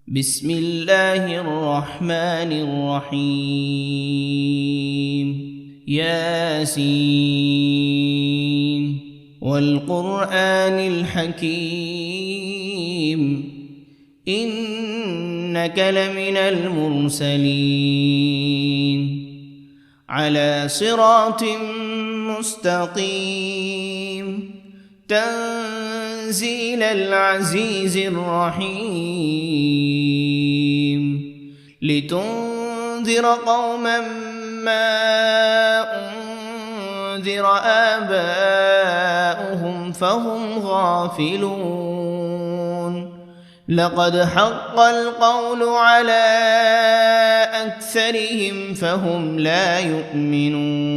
بسم الله الرحمن الرحيم. ياسين والقرآن الحكيم إنك لمن المرسلين على صراط مستقيم تنزيل العزيز الرحيم لتنذر قوما ما أنذر آباؤهم فهم غافلون لقد حق القول على أكثرهم فهم لا يؤمنون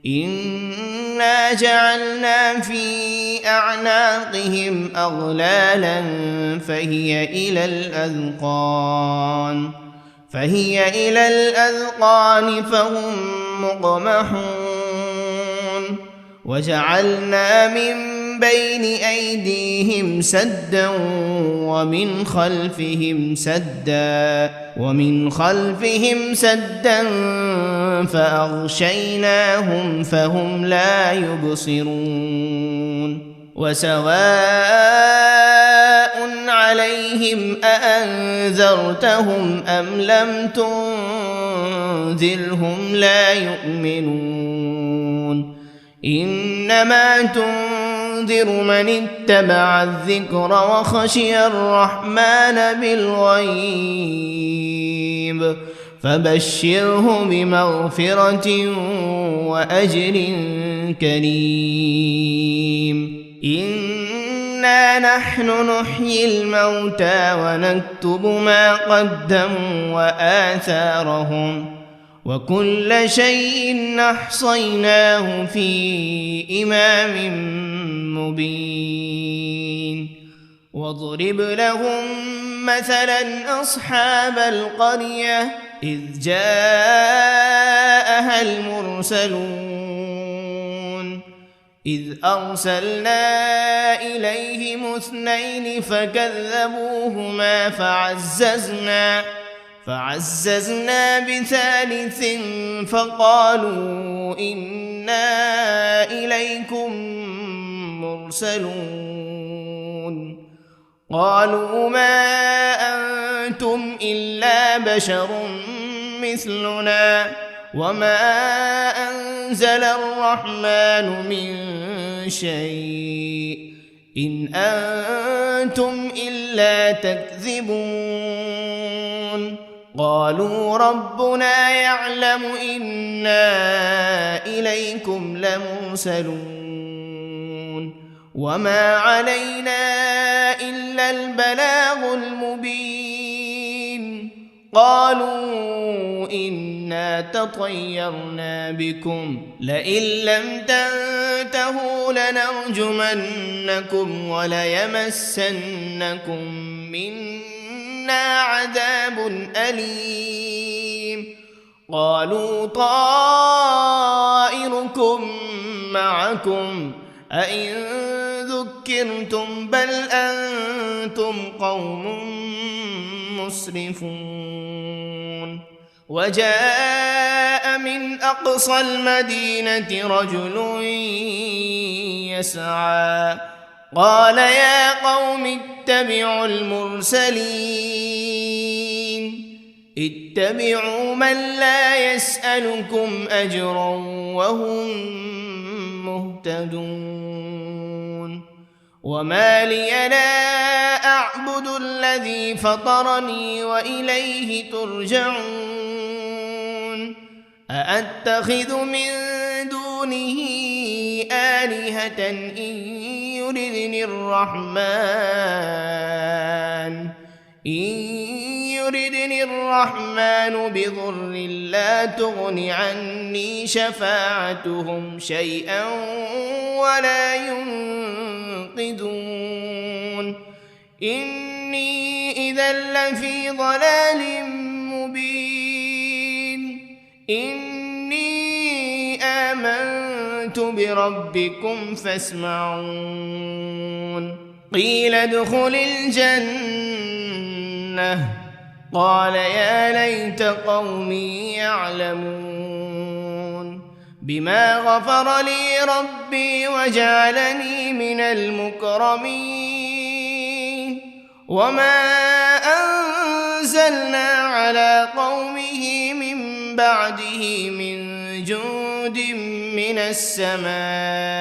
إنا جعلنا في أعناقهم أغلالا فهي إلى الأذقان فهم مقمحون وجعلنا من بين أيديهم سدا ومن خلفهم سدا فأغشيناهم فهم لا يبصرون وسواء عليهم أأنذرتهم أم لم تنذرهم لا يؤمنون إنما تنذر من اتبع الذكر وخشي الرحمن بالغيب فبشره بمغفرة وأجر كريم إنا نحن نحيي الموتى ونكتب ما قدموا وآثارهم وكل شيء أحصيناه في إمام مبين واضرب لهم مثلا أصحاب القرية إذ جاءها المرسلون إذ أرسلنا إليهم 2 فكذبوهما فعززنا بثالث فقالوا إنا إليكم مرسلون قالوا ما أنتم إلا بشر مثلنا وما أنزل الرحمن من شيء إن أنتم إلا تكذبون قالوا ربنا يعلم إنا إليكم لمرسلون وما علينا إلا البلاغ المبين قالوا إنا تطيرنا بكم لئن لم تنتهوا لنرجمنكم وليمسنكم منا عذاب أليم قالوا طائركم معكم أئن ذكرتم بل أنتم قوم مسرفون وجاء من أقصى المدينة رجل يسعى قال يا قوم اتبعوا المرسلين اتبعوا من لا يسألكم أجرا وهم مهتدون وما لي لا أعبد الذي فطرني وإليه ترجعون أأتخذ من دونه آلهة إن يردني الرحمن بضر لا تغن عني شفاعتهم شيئا ولا ينقذون إني إذا لفي ضلال مبين إني آمنت بربكم فاسمعون قيل ادخل الجنة الجنة قال يا ليت قومي يعلمون بما غفر لي ربي وجعلني من المكرمين وما أنزلنا على قومه من بعده من جند من السماء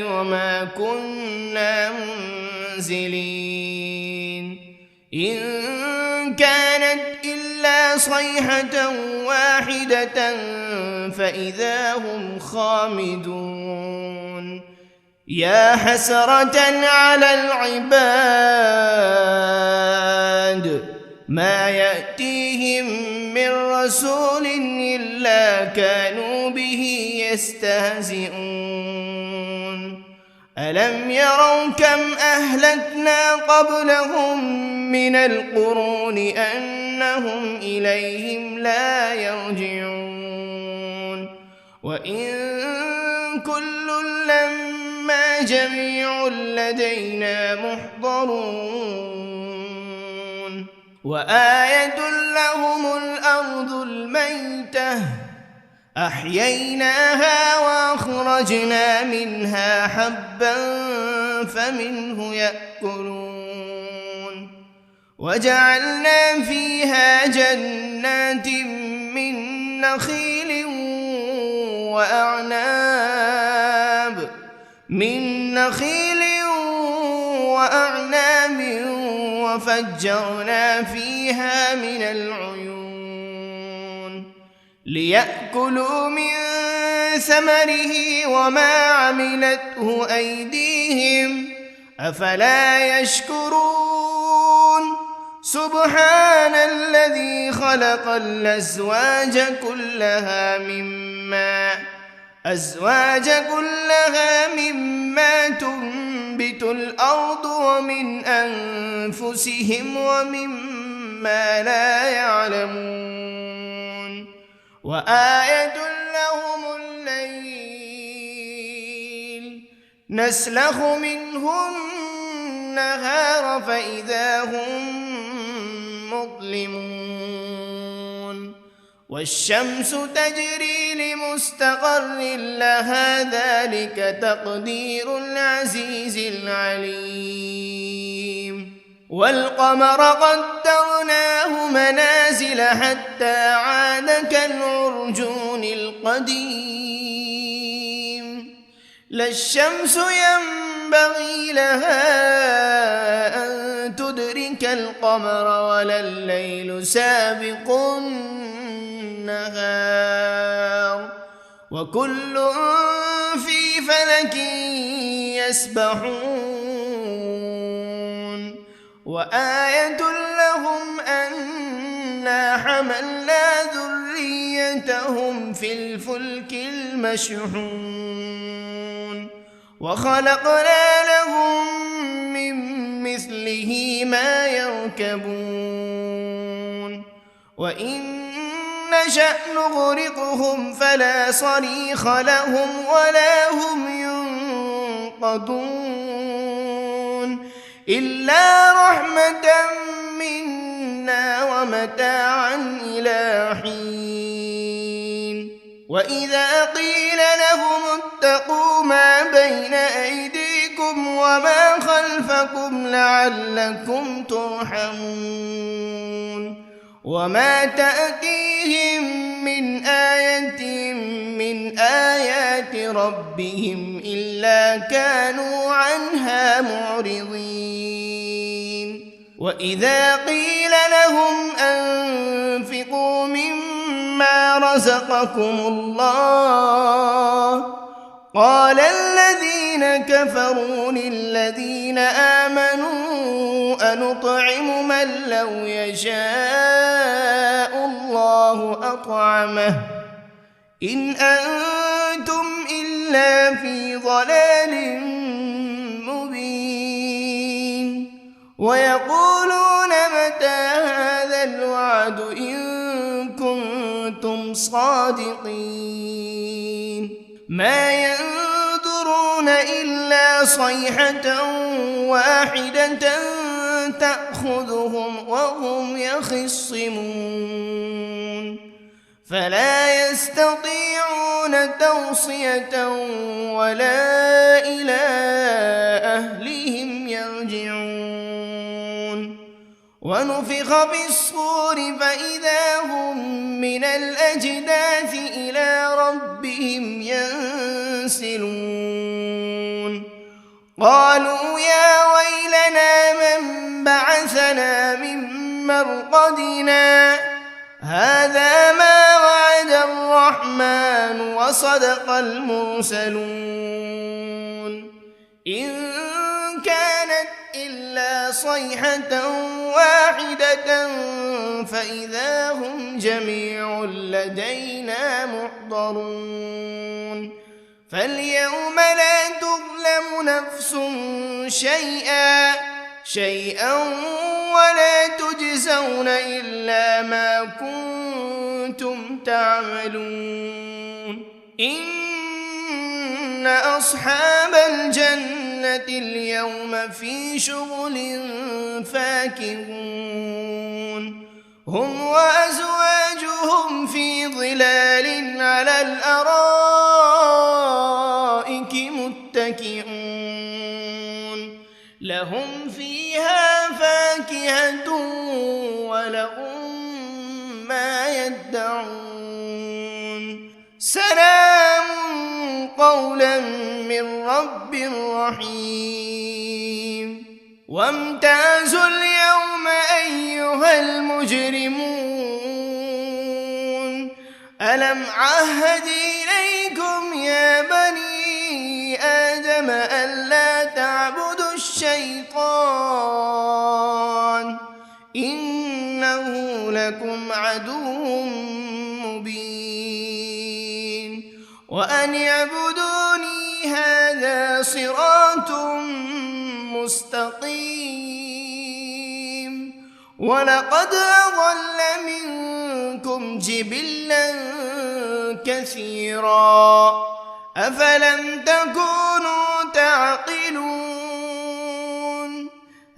وما كنا منزلين إن كانت إلا صيحة واحدة فإذا هم خامدون يا حسرة على العباد ما يأتيهم من رسول إلا كانوا به يستهزئون ألم يروا كم أهلكنا قبلهم من القرون أنهم إليهم لا يرجعون وإن كل لما جميع لدينا محضرون وآية لهم الأرض الميتة أحييناها وأخرجنا منها حبا فمنه يأكلون وجعلنا فيها جنات من نخيل وأعناب وفجرنا فيها من العيون ليأكلوا من ثمره وما عملته أيديهم أفلا يشكرون سبحان الذي خلق الأزواج كلها مما تنبت الأرض ومن أنفسهم ومما لا يعلمون وآية لهم الليل نسلخ منه النهار فإذا هم مظلمون والشمس تجري لمستقر لها ذلك تقدير العزيز العليم والقمر قدرناه منازل حتى عاد كالعرجون القديم لا الشمس ينبغي لها أن تدرك القمر ولا الليل سابق النهار وكل في فلك يسبحون وآية لهم أنا حملنا ذريتهم في الفلك المشحون وخلقنا لهم من مثله ما يركبون وإن نشأ نغرقهم فلا صريخ لهم ولا هم ينقذون إلا رحمة منا ومتاعا إلى حين وإذا قيل لهم اتقوا ما بين أيديكم وما خلفكم لعلكم ترحمون وما تأتيهم من آية من آيات ربهم إلا كانوا عنها معرضين وإذا قيل لهم أنفقوا مما رزقكم الله قال الذين كفروا للذين آمنوا أنطعم من لو يشاء الله أطعمه إن أنتم إلا في ضلال مبين ويقولون متى هذا الوعد إن كنتم صادقين ما ينظرون إلا صيحة واحدة تأخذهم وهم يخصمون فلا يستطيعون توصية ولا إلى أهلهم يرجعون ونفخ في الصور فإذا هم من الأجداث إلى ربهم ينسلون قالوا يا ويلنا من بعثنا من مرقدنا هذا ما وعد الرحمن وصدق المرسلون إن كانت إلا صيحة واحدة فإذا هم جميع لدينا محضرون فاليوم لا تظلم نفس شيئا ولا تجزون إلا ما كنتم تعملون إن أصحاب الجنة اليوم في شغل فاكهون هم وأزواجهم في ظلال على الأرائك متكئون لهم فيها فاكهة ولهم ما يدعون سلام قولا من رب رحيم وامتازوا اليوم أيها المجرمون ألم عهد إليكم يا بني آدم ألا تعبدوا الشيطان إنه لكم عدو مبين وأن اعبدوني هذا صراط مستقيم ولقد أضل منكم جبلا كثيرا أفلم تكونوا تعقلون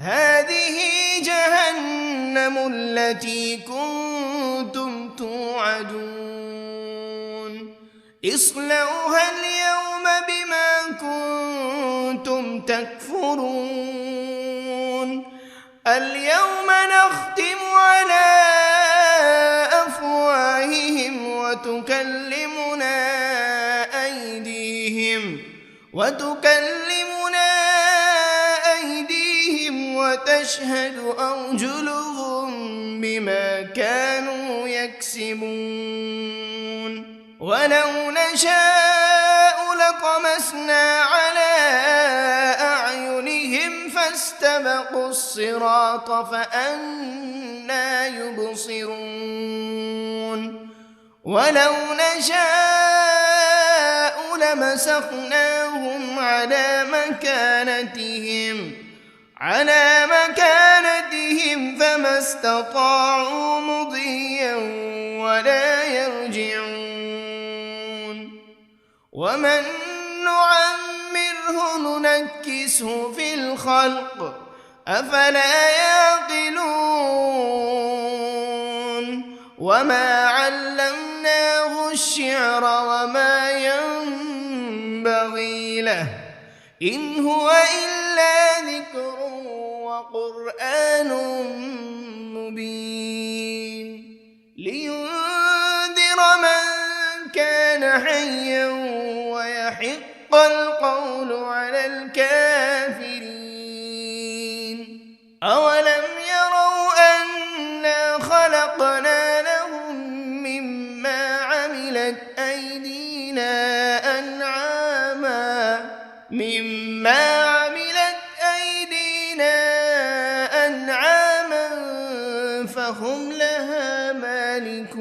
هذه جهنم التي كنتم توعدون اصلوها اليوم بما كنتم تكفرون اليوم نختم على أفواههم وتكلمنا أيديهم وتشهد أرجلهم بما كانوا يكسبون ولو نشاء لطمسنا على أعينهم فاستبقوا الصراط فأنى يبصرون ولو نشاء لمسخناهم على مكانتهم فما استطاعوا مضيا ولا يرجعون ومن نعمره ننكسه في الخلق أفلا يعقلون وما علمناه الشعر وما ينبغي له إن هو إلا ذكر وقرآن مبين لينذر من كان حيا ويحق القول على الكافرين أولم يروا أنا خلقنا لهم مما عملت أيدينا أنعاما فهم لها مالكون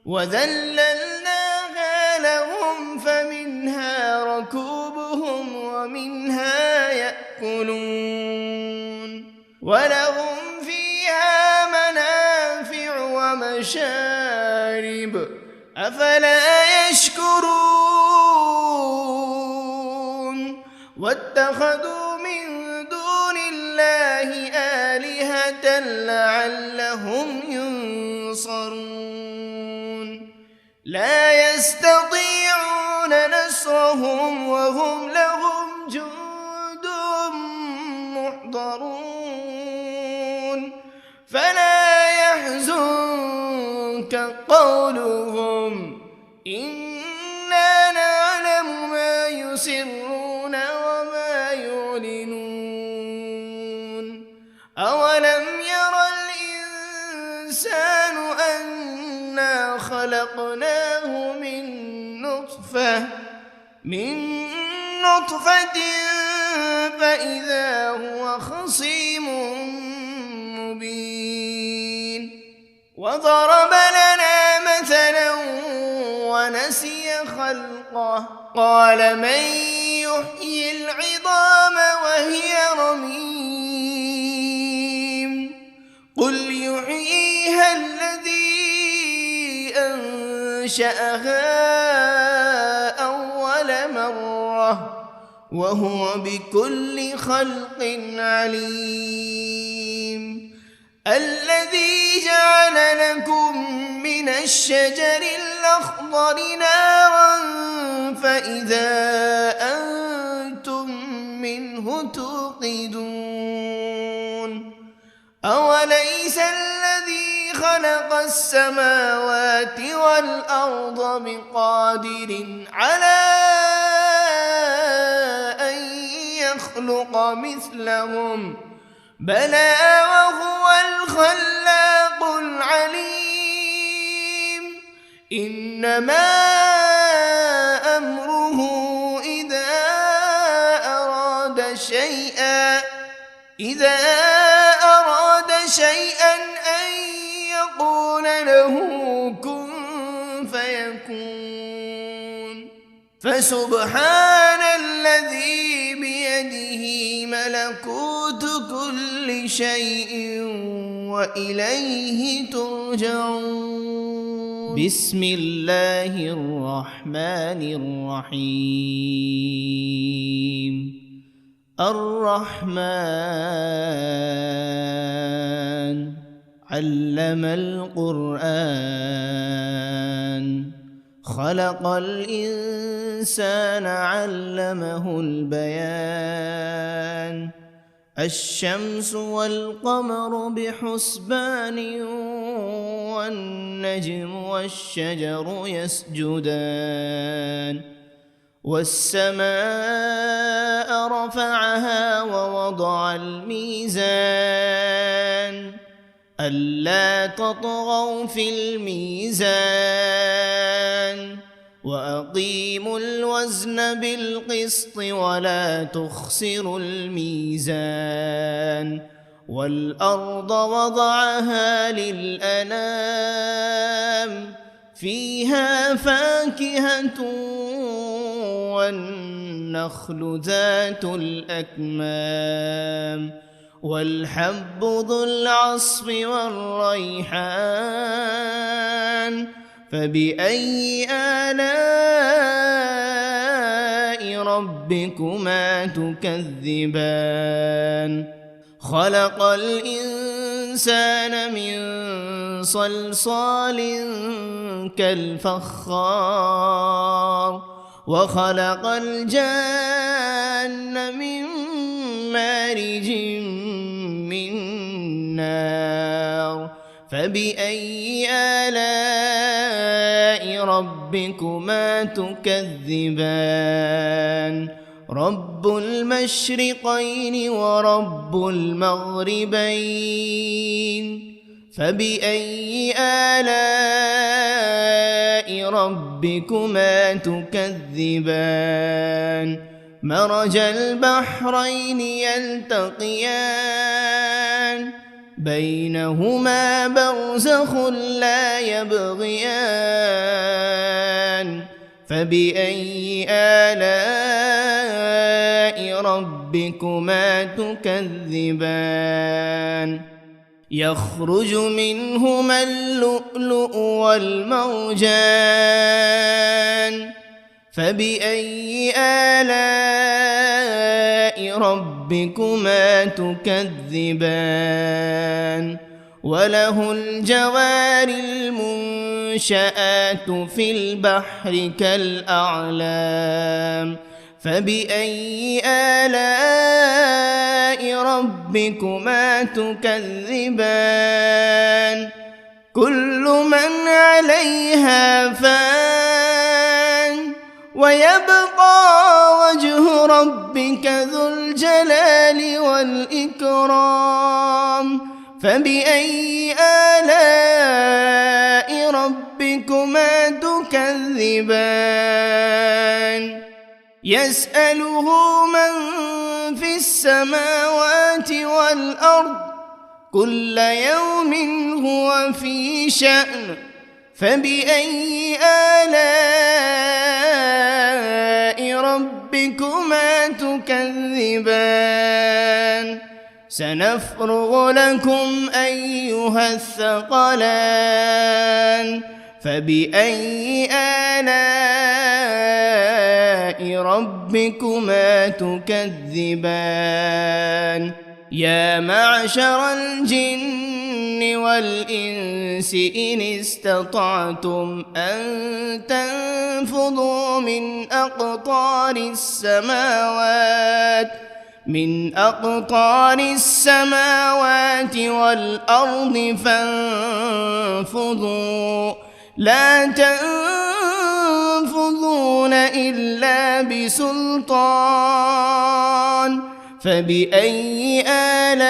وذللناها لهم فمنها ركوبهم ومنها يأكلون ولهم فيها منافع ومشارب أفلا يشكرون واتخذوا من دون الله آلهة لعلهم ينصرون لا يستطيعون نصرهم وهم لهم جند محضرون فلا يحزنك قولهم إنا نعلم ما يسرون وما يعلنون أولم ير الإنسان أنا خلقناه من نطفة فإذا هو خصيم مبين وضرب لنا مثلا ونسي خلقه قال من يحيي العظام وهي رميم قل يحييها الذي أنشأها أول مرة وهو بكل خلق عليم الذي جعل لكم من الشجر الأخضر نارا فإذا أنتم منه توقدون أوليس الذي خلق السماوات والأرض بقادر على أن يخلق مثلهم بلى وهو الخلاق العليم إنما أمره إذا أراد شيئا أن يقول له كن فيكون فسبحان الذي بيده ملكوت كل شيء وإليه ترجعون بسم الله الرحمن الرحيم الرحمن علم القرآن خلق الإنسان علمه البيان الشمس والقمر بحسبان والنجم والشجر يسجدان والسماء رفعها ووضع الميزان ألا تطغوا في الميزان وأقيموا الوزن بالقسط ولا تخسروا الميزان والأرض وضعها للأنام فيها فاكهة والنخل ذات الأكمام والحب ذو العصف والريحان فبأي آلاء ربكما تكذبان خلق الإنسان من صلصال كالفخار وخلق الجان من مارج من نار فبأي آلاء ربكما تكذبان رب المشرقين ورب المغربين فبأي آلاء ربكما تكذبان مرج البحرين يلتقيان بينهما برزخ لا يبغيان فبأي آلاء ربكما تكذبان يخرج منهما اللؤلؤ والمرجان فبأي آلاء ربكما تكذبان وله الجوار المنشآت في البحر كالأعلام فبأي آلاء ربكما تكذبان كل من عليها فان ويبقى وجه ربك ذو الجلال والإكرام فبأي آلاء ربكما تكذبان يسأله من في السماوات والأرض كل يوم هو في شأن فبأي آلاء ربكما تكذبان سنفرغ لكم أيها الثقلان فبأي آلاء ربكما تكذبان يا معشر الجن والإنس إن استطعتم أن تنفذوا من أقطار السماوات والأرض فانفذوا لا تنفذون إلا بسلطان فبأي آلاء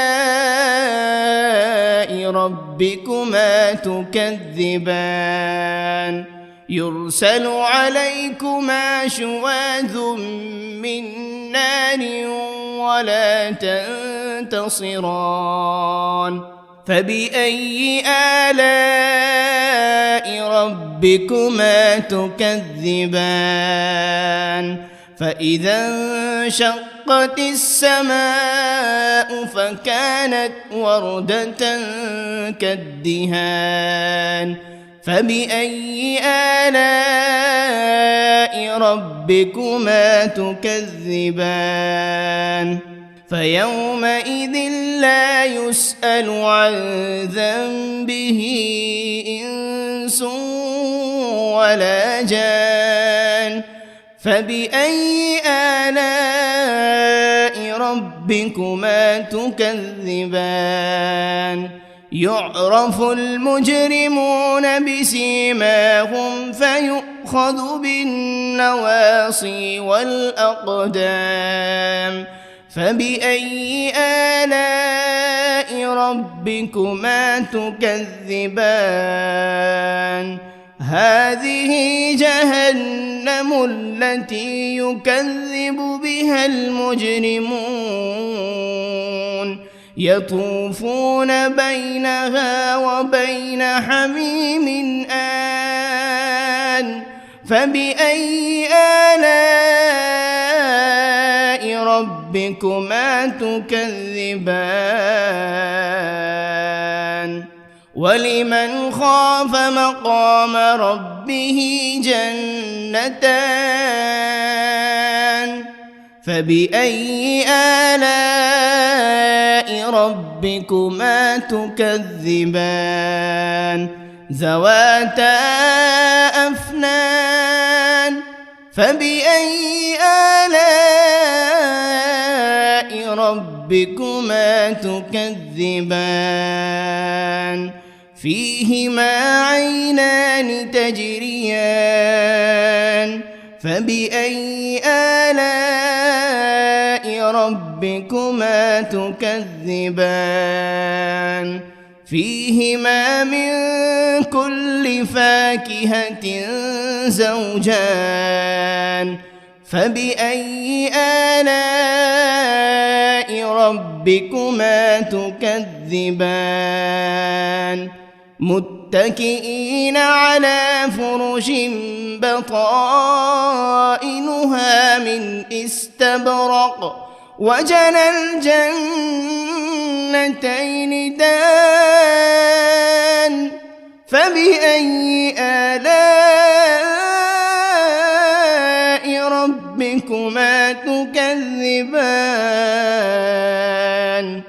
ربكما تكذبان يرسل عليكما شواذ من نار ولا تنتصران فبأي آلاء ربكما تكذبان فإذا انشقت السماء فكانت وردة كالدهان فبأي آلاء ربكما تكذبان فيومئذ لا يسأل عن ذنبه إنس ولا جان فبأي آلاء ربكما تكذبان يعرف المجرمون بسيماهم فيؤخذ بالنواصي والأقدام فبأي آلاء ربكما تكذبان هذه جهنم التي يكذب بها المجرمون يطوفون بينها وبين حميم آن فبأي آلاء ربكما تكذبان ولمن خاف مقام ربه جنتان فبأي آلاء ربكما تكذبان ذواتا أفنان فبأي آلاء ربكما تكذبان فيهما عينان تجريان فبأي آلاء ربكما تكذبان فيهما من كل فاكهة زوجان فبأي آلاء ربكما تكذبان متكئين على فرش بطائنها من استبرق وجنى الجنتين دان فبأي آلاء ربكما تكذبان تكذبان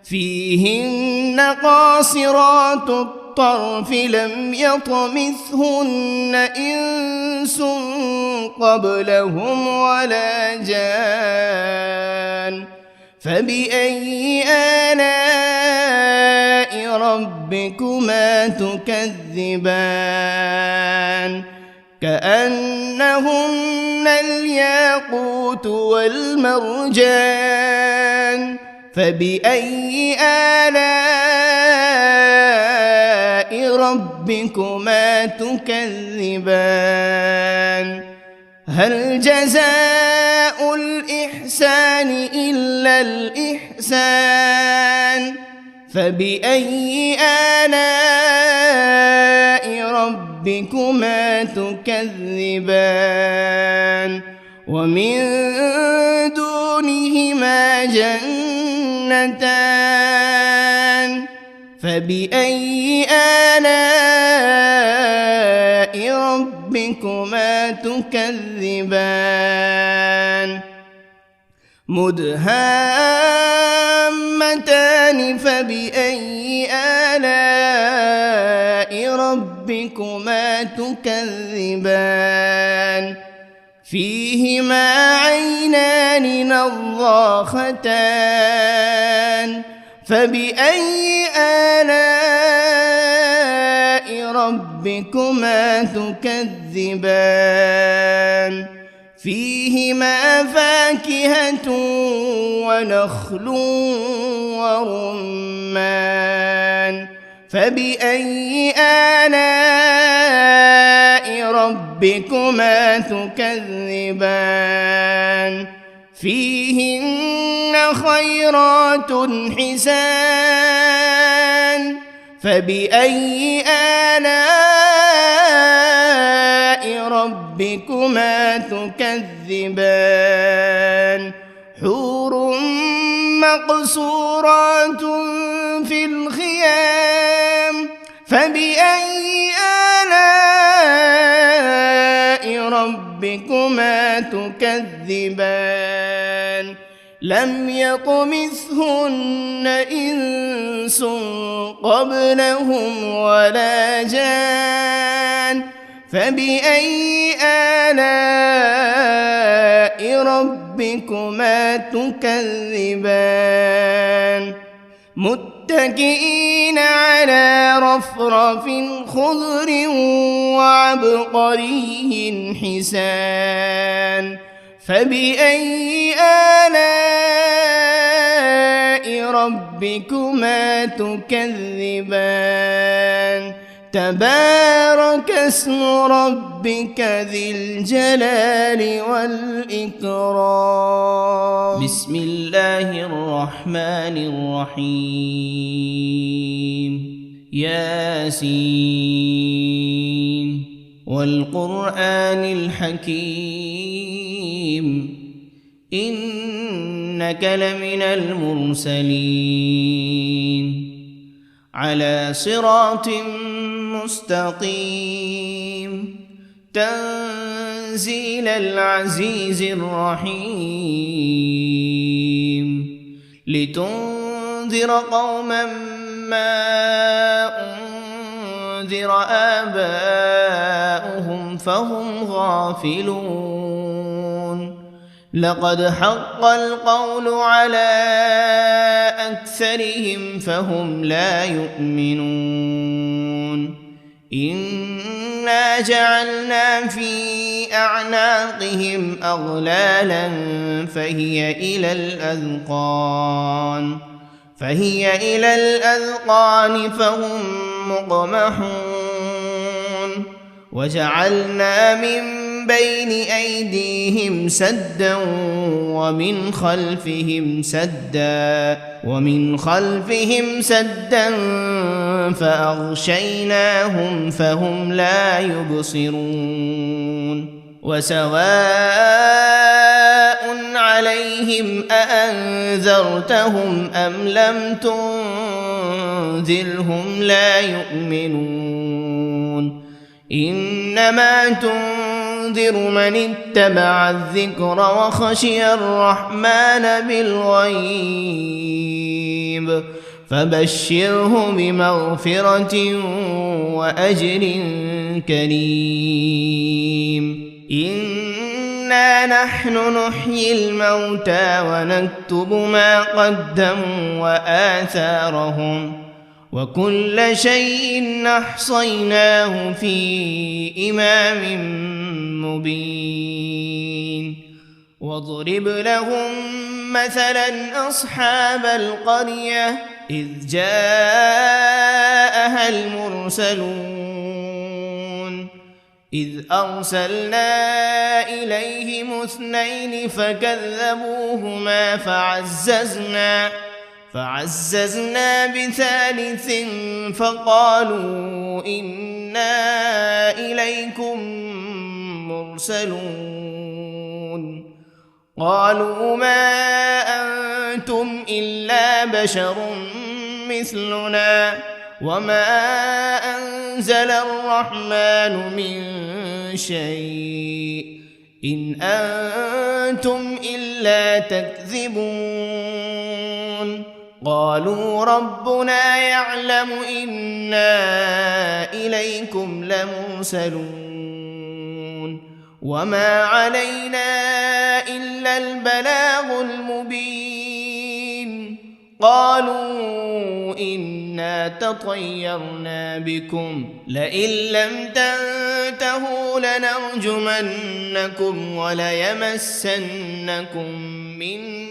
فيهن قاصرات الطرف لم يطمثهن إنس قبلهم ولا جان فبأي آلاء ربكما تكذبان كأنهن الياقوت والمرجان فبأي آلاء ربكما تكذبان هل جزاء الإحسان إلا الإحسان فبأي آلاء ربكما تكذبان ومن دونهما جنتان فبأي آلاء ربكما تكذبان مدهامتان فبأي آلاء ربكما تكذبان فيهما عينان نضاختان فبأي آلاء ربكما تكذبان فيهما فاكهة ونخل ورمان فبأي آلاء ربكما تكذبان فيهن خيرات حسان فبأي آلاء ربكما تكذبان حور مقصورات في الخيام فبأي آلاء ربكما تكذبان لم يطمثهن إنس قبلهم ولا جان فبأي آلاء ربكما تكذبان متكئين على رفرف خضر وعبقري حسان فبأي آلاء ربكما تكذبان تبارك اسم ربك ذي الجلال والإكرام بسم الله الرحمن الرحيم ياسين والقرآن الحكيم إنك لمن المرسلين على صراط مستقيم تنزيل العزيز الرحيم لتنذر قوما ما أنذر آباؤهم فهم غافلون لقد حق القول على أكثرهم فهم لا يؤمنون إنا جعلنا في أعناقهم أغلالا فهي إلى الأذقان فهم مقمحون وجعلنا من بين أيديهم سدا ومن خلفهم سدا فأغشيناهم فهم لا يبصرون وسواء عليهم أأنذرتهم أم لم تنذرهم لا يؤمنون إنما تنذر تنذر من اتبع الذكر وخشي الرحمن بالغيب فبشره بمغفرة وأجر كريم إنا نحن نحيي الموتى ونكتب ما قدموا وآثارهم وكل شيء أحصيناه في إمام مبين واضرب لهم مثلا أصحاب القرية إذ جاءها المرسلون إذ أرسلنا إليهم 2 فكذبوهما فعززنا بثالث فقالوا إنا إليكم مرسلون قالوا ما أنتم إلا بشر مثلنا وما أنزل الرحمن من شيء إن أنتم إلا تكذبون قالوا ربنا يعلم إنا إليكم لمرسلون وما علينا إلا البلاغ المبين قالوا إنا تطيرنا بكم لئن لم تنتهوا لنرجمنكم وليمسنكم منا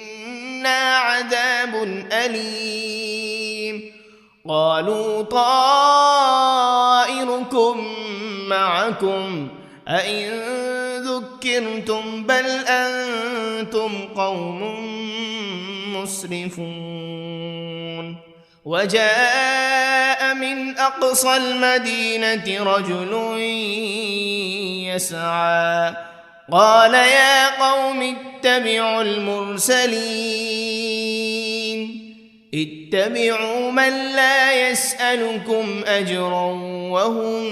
عذاب أليم قالوا طائركم معكم أئن ذكرتم بل أنتم قوم مسرفون وجاء من أقصى المدينة رجل يسعى قال يا قوم اتبعوا المرسلين اتبعوا من لا يسألكم أجرا وهم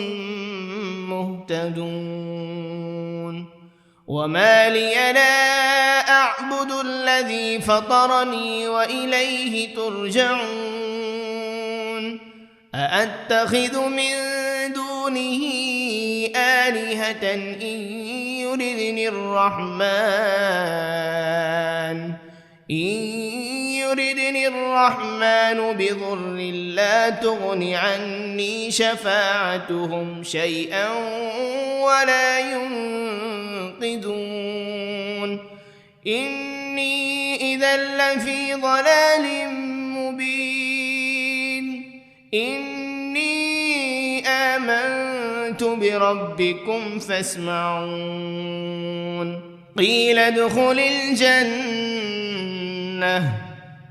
مهتدون وما لي لا أعبد الذي فطرني وإليه ترجعون أأتخذ من دونه آلهة إن يردني الرحمن بضر لا تغن عني شفاعتهم شيئا ولا ينقذون إني إذا لفي ضلال مبين إني آمنت بربكم فاسمعون قيل ادخل الجنة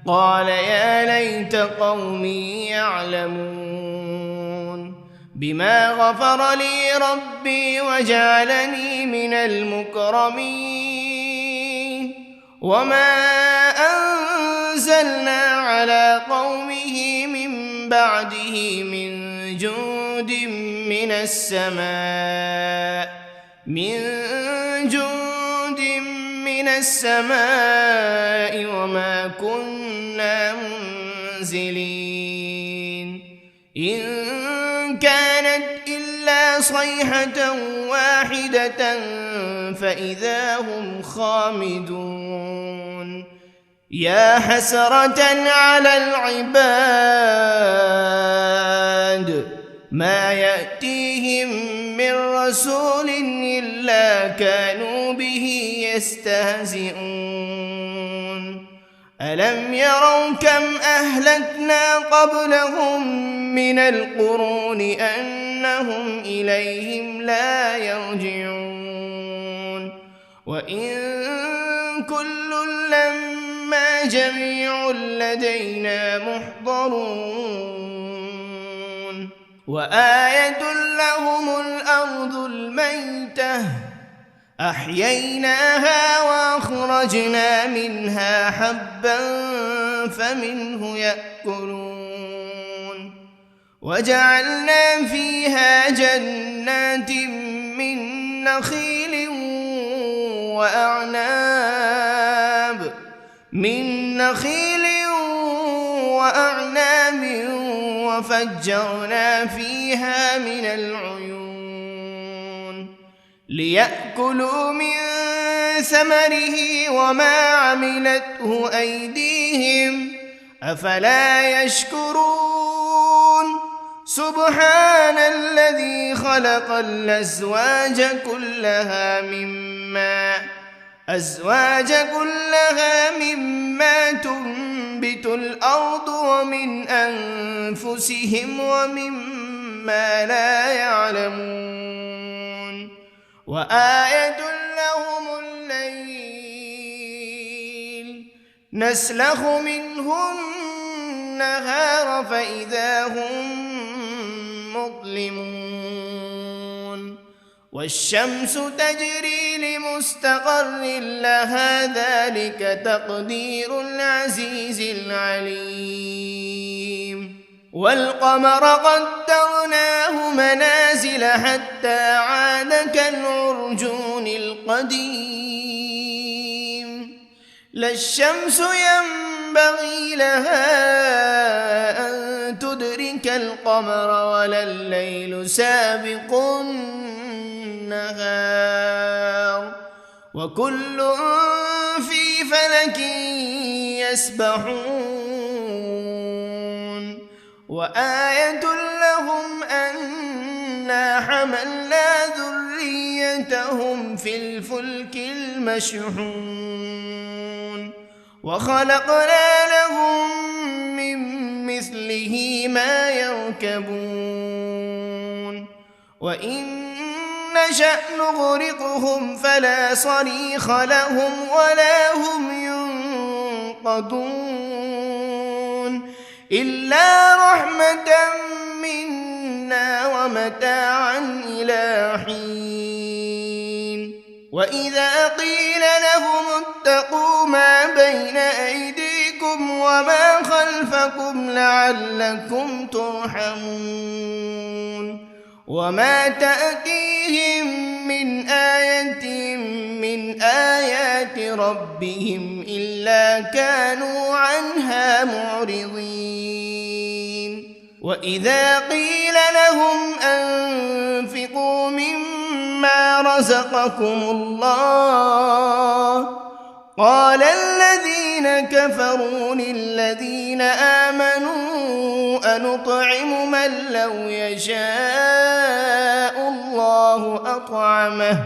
قال يا ليت قومي يعلمون بما غفر لي ربي وجعلني من المكرمين وما أنزلنا على قومه من بعده من جند من السماء وما كنا منزلين إن كانت إلا صيحة واحدة فإذا هم خامدون يا حسرة على العباد ما يأتيهم من رسول إلا كانوا به يستهزئون ألم يروا كم أهلكنا قبلهم من القرون أنهم إليهم لا يرجعون وإن كل لما جميع لدينا محضرون وآية لهم الأرض الميتة أحييناها وأخرجنا منها حبا فمنه يأكلون وجعلنا فيها جنات من نخيل وأعناب من نخيل وأعناب وفجرنا فيها من العيون ليأكلوا من ثمره وما عملته أيديهم أفلا يشكرون سبحان الذي خلق الأزواج كلها مما تنبت الأرض ومن أنفسهم ومما لا يعلمون وآية لهم الليل نسلخ منه النهار فإذا هم مظلمون والشمس تجري لمستقر لها ذلك تقدير العزيز العليم والقمر قدرناه منازل حتى عاد كالعرجون القديم لا الشمس ينبغي لها أن تدرك القمر ولا الليل سابق النهار وكل في فلك يسبحون وآية لهم أنا حملنا ذريتهم في الفلك المشحون وخلقنا لهم من مثله ما يركبون وإن نشأ نغرقهم فلا صريخ لهم ولا هم ينقذون إلا رحمة منا ومتاعا إلى حين وإذا قيل لهم اتقوا ما بين أيديكم وما خلفكم لعلكم ترحمون وما تأتيهم من آية من آيات ربهم إلا كانوا عنها معرضين وإذا قيل لهم أنفقوا مما رزقكم الله قال الذين كفروا للذين آمنوا أنطعم من لو يشاء الله أطعمه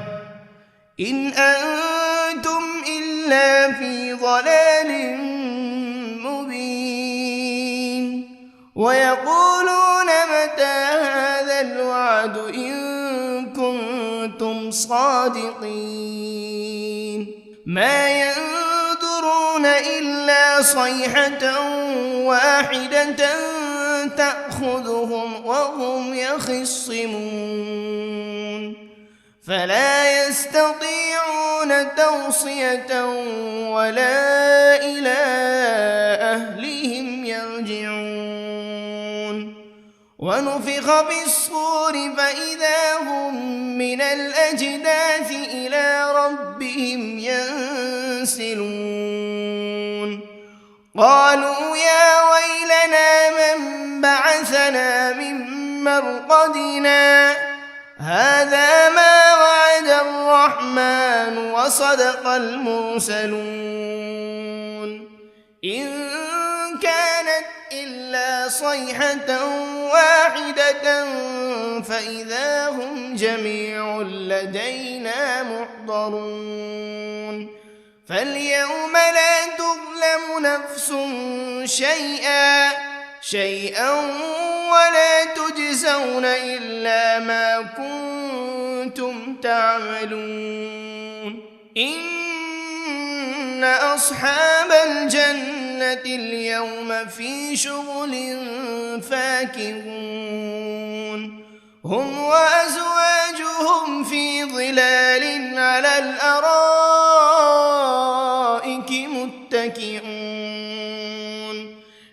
إن أنتم إلا في ضلال مبين ويقولون متى هذا الوعد إن كنتم صادقين ما ينظرون إلا صيحة واحدة تأخذهم وهم يخصمون فلا يستطيعون توصية ولا إلى أهلهم يرجعون ونفخ بالصور فإذا هم من الأجداث إلى ربهم ينسلون قالوا يا ويلنا من بعثنا من مرقدنا هذا ما وعد الرحمن وصدق المرسلون إن كانت إلا صيحة واحدة فإذا هم جميع لدينا محضرون فاليوم لا تظلم نفس شيئا ولا تجزون إلا ما كنتم تعملون إن أصحاب الجنة اليوم في شغل فاكهون هم وأزواجهم في ظلال على الأرائك متكئون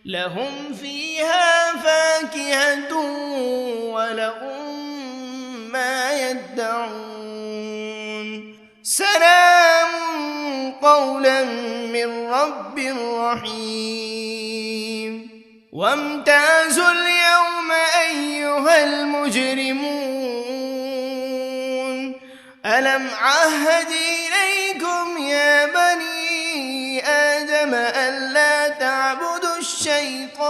لهم فيها فاكهة ولهم ما يدعون سلام قولا من رب رحيم وامتازوا اليوم أيها المجرمون ألم عهد إليكم يا بني آدم ألا تعبدوا الشيطان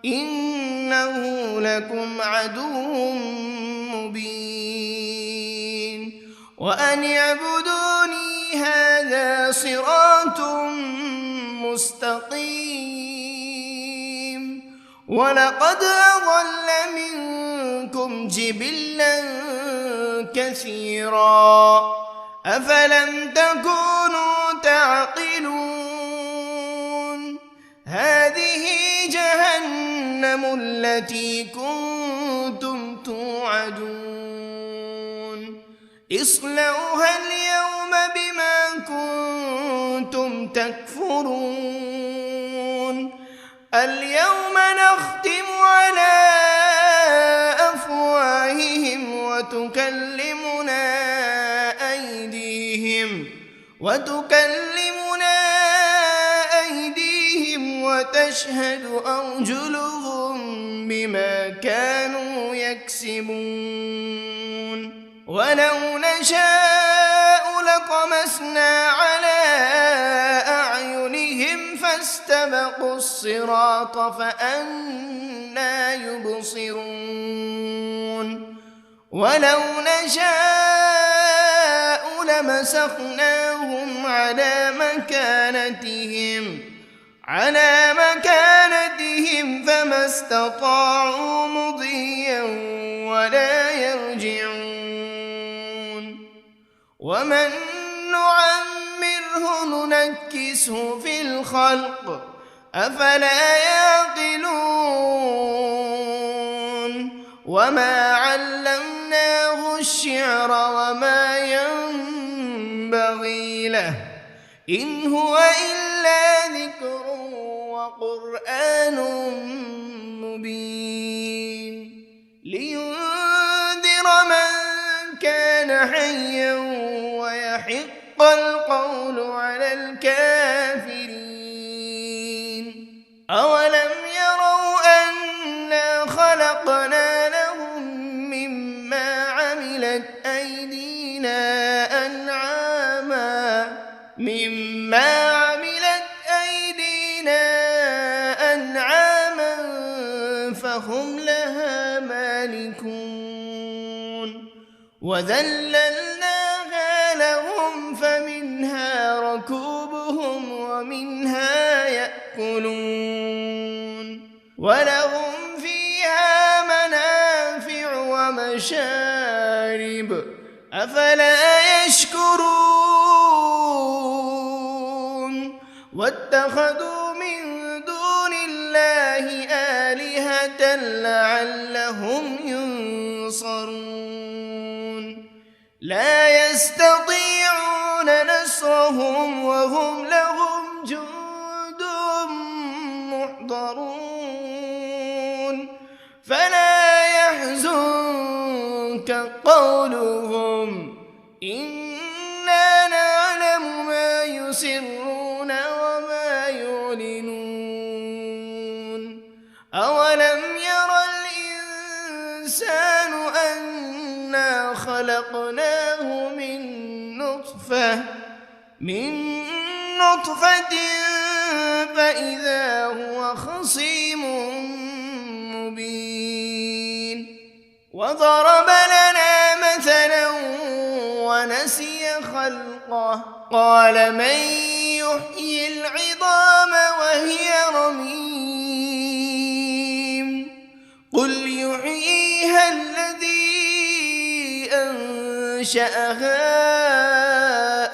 إنه لكم عدو مبين وأن اعبدوني هذا صراط مستقيم ولقد أضل منكم جبلا كثيرا أفلم تكونوا تعقلون هذه جهنم التي كنتم توعدون اصلوها اليوم بما كنتم تكفرون اليوم نختم على أفواههم وتكلمنا أيديهم وتشهد أرجلهم بما كانوا يكسبون ولو نشاء لطمسنا على أعينهم فاستبقوا الصراط فأنى يبصرون ولو نشاء لمسخناهم على مكانتهم فما استطاعوا مضيا ولا يرجعون ومن نعمره ننكسه في الخلق أفلا يعقلون وما علمناه الشعر وما ينبغي له إن هو إلا ذكر وقرآن مبين لينذر من كان حيا ويحق القول على الكافرين أولم يروا أنا خلقنا لهم مما عملت أيدينا أنعاما فهم لها مالكون وذللناها لهم فمنها ركوبهم ومنها يأكلون ولهم فيها منافع ومشارب أفلا يشكرون واتخذوا من دون الله آلهة لعلهم ينصرون لا يستطيعون نصرهم وهم لهم جند محضرون فلا يحزنك قولهم إنا نعلم ما يسرون وما يعلنون أولم ير الإنسان أنا خلقناه من نطفة فإذا هو خصيم مبين وضرب لنا مثلا ونسي خلقه قال من يحيي العظام وهي رميم قل يحييها الذي أنشأها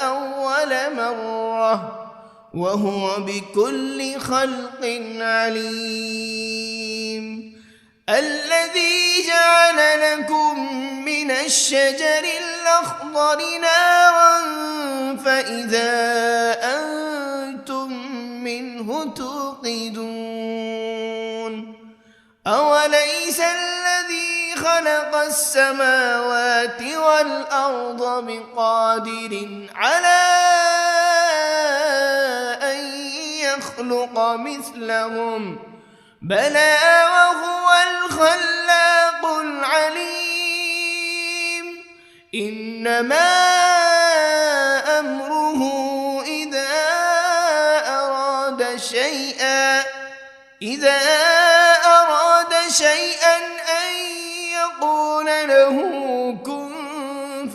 أول مرة وهو بكل خلق عليم الذي جعل لكم من الشجر الأخضر نارا فإذا أنتم منه توقدون أوليس الذي خلق السماوات والأرض بقادر على أن يخلق مثلهم بلى وهو الخلاق العليم إنما أمره إذا أراد شيئا أن يقول له كن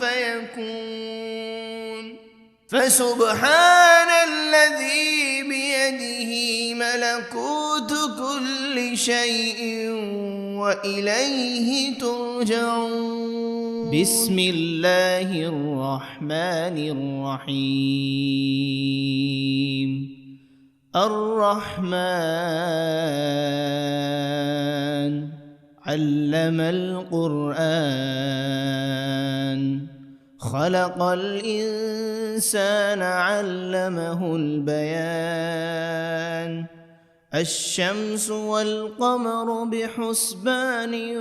فيكون فسبحان الذي بيده ملكوت كل شيء وإليه ترجعون بسم الله الرحمن الرحيم الرحمن علم القرآن خلق الإنسان علمه البيان الشمس والقمر بحسبان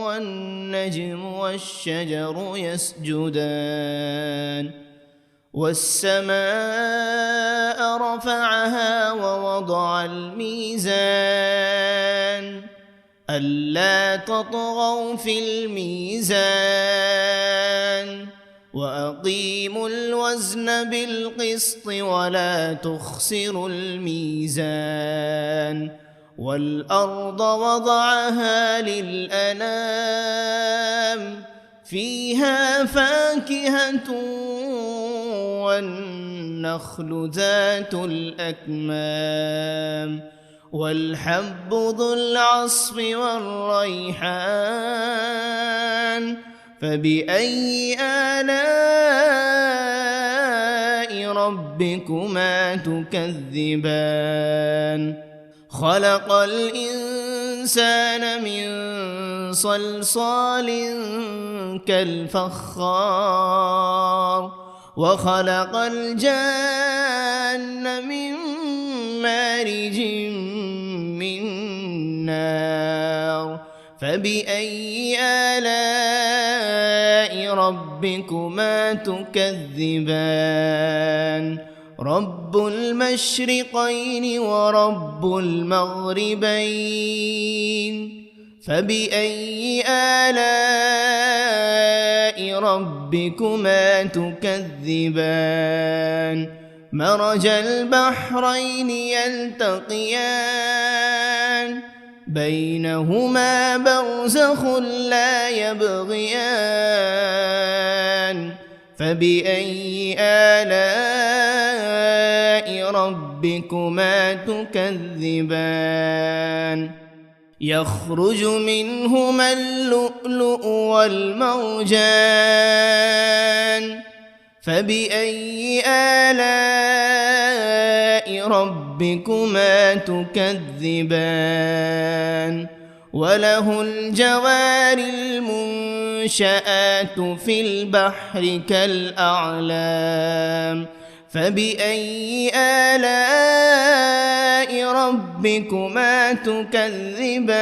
والنجم والشجر يسجدان والسماء رفعها ووضع الميزان ألا تطغوا في الميزان وأقيموا الوزن بالقسط ولا تخسروا الميزان والأرض وضعها للأنام فيها فاكهة والنخل ذات الأكمام والحب ذو العصف والريحان فبأي آلاء ربكما تكذبان خلق الإنسان من صلصال كالفخار وخلق الجان من مارج من نار فبأي آلاء ربكما تكذبان رب المشرقين ورب المغربين فبأي آلاء ربكما تكذبان مرج البحرين يلتقيان بينهما برزخ لا يبغيان فبأي آلاء ربكما تكذبان يخرج منهما اللؤلؤ والمرجان فبأي آلاء ربكما تكذبان وله الجوار المنشآت في البحر كالأعلام فبأي آلاء ربكما تكذبان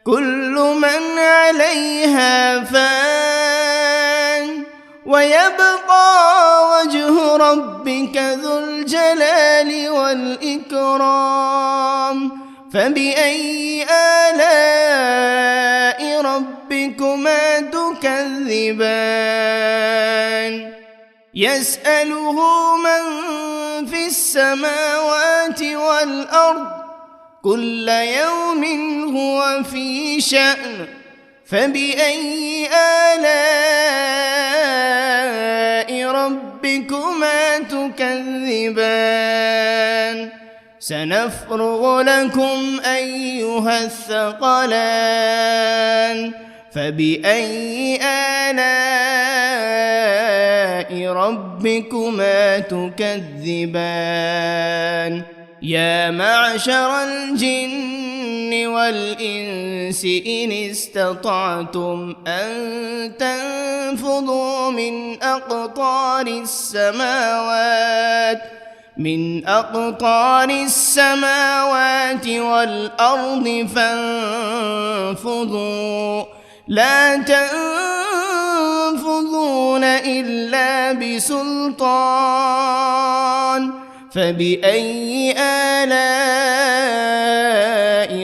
كل من عليها فان ويبقى وجه ربك ذو الجلال والإكرام فبأي آلاء ربكما تكذبان يسأله من في السماوات والأرض كل يوم هو في شأن فبأي آلاء ربكما تكذبان سنفرغ لكم أيها الثقلان فبأي آلاء ربكما تكذبان يا معشر الجن والإنس إن استطعتم أن تنفذوا من أقطار السماوات من أقطار السماوات والأرض فانفضوا لا تنفذون إلا بسلطان فبأي آلاء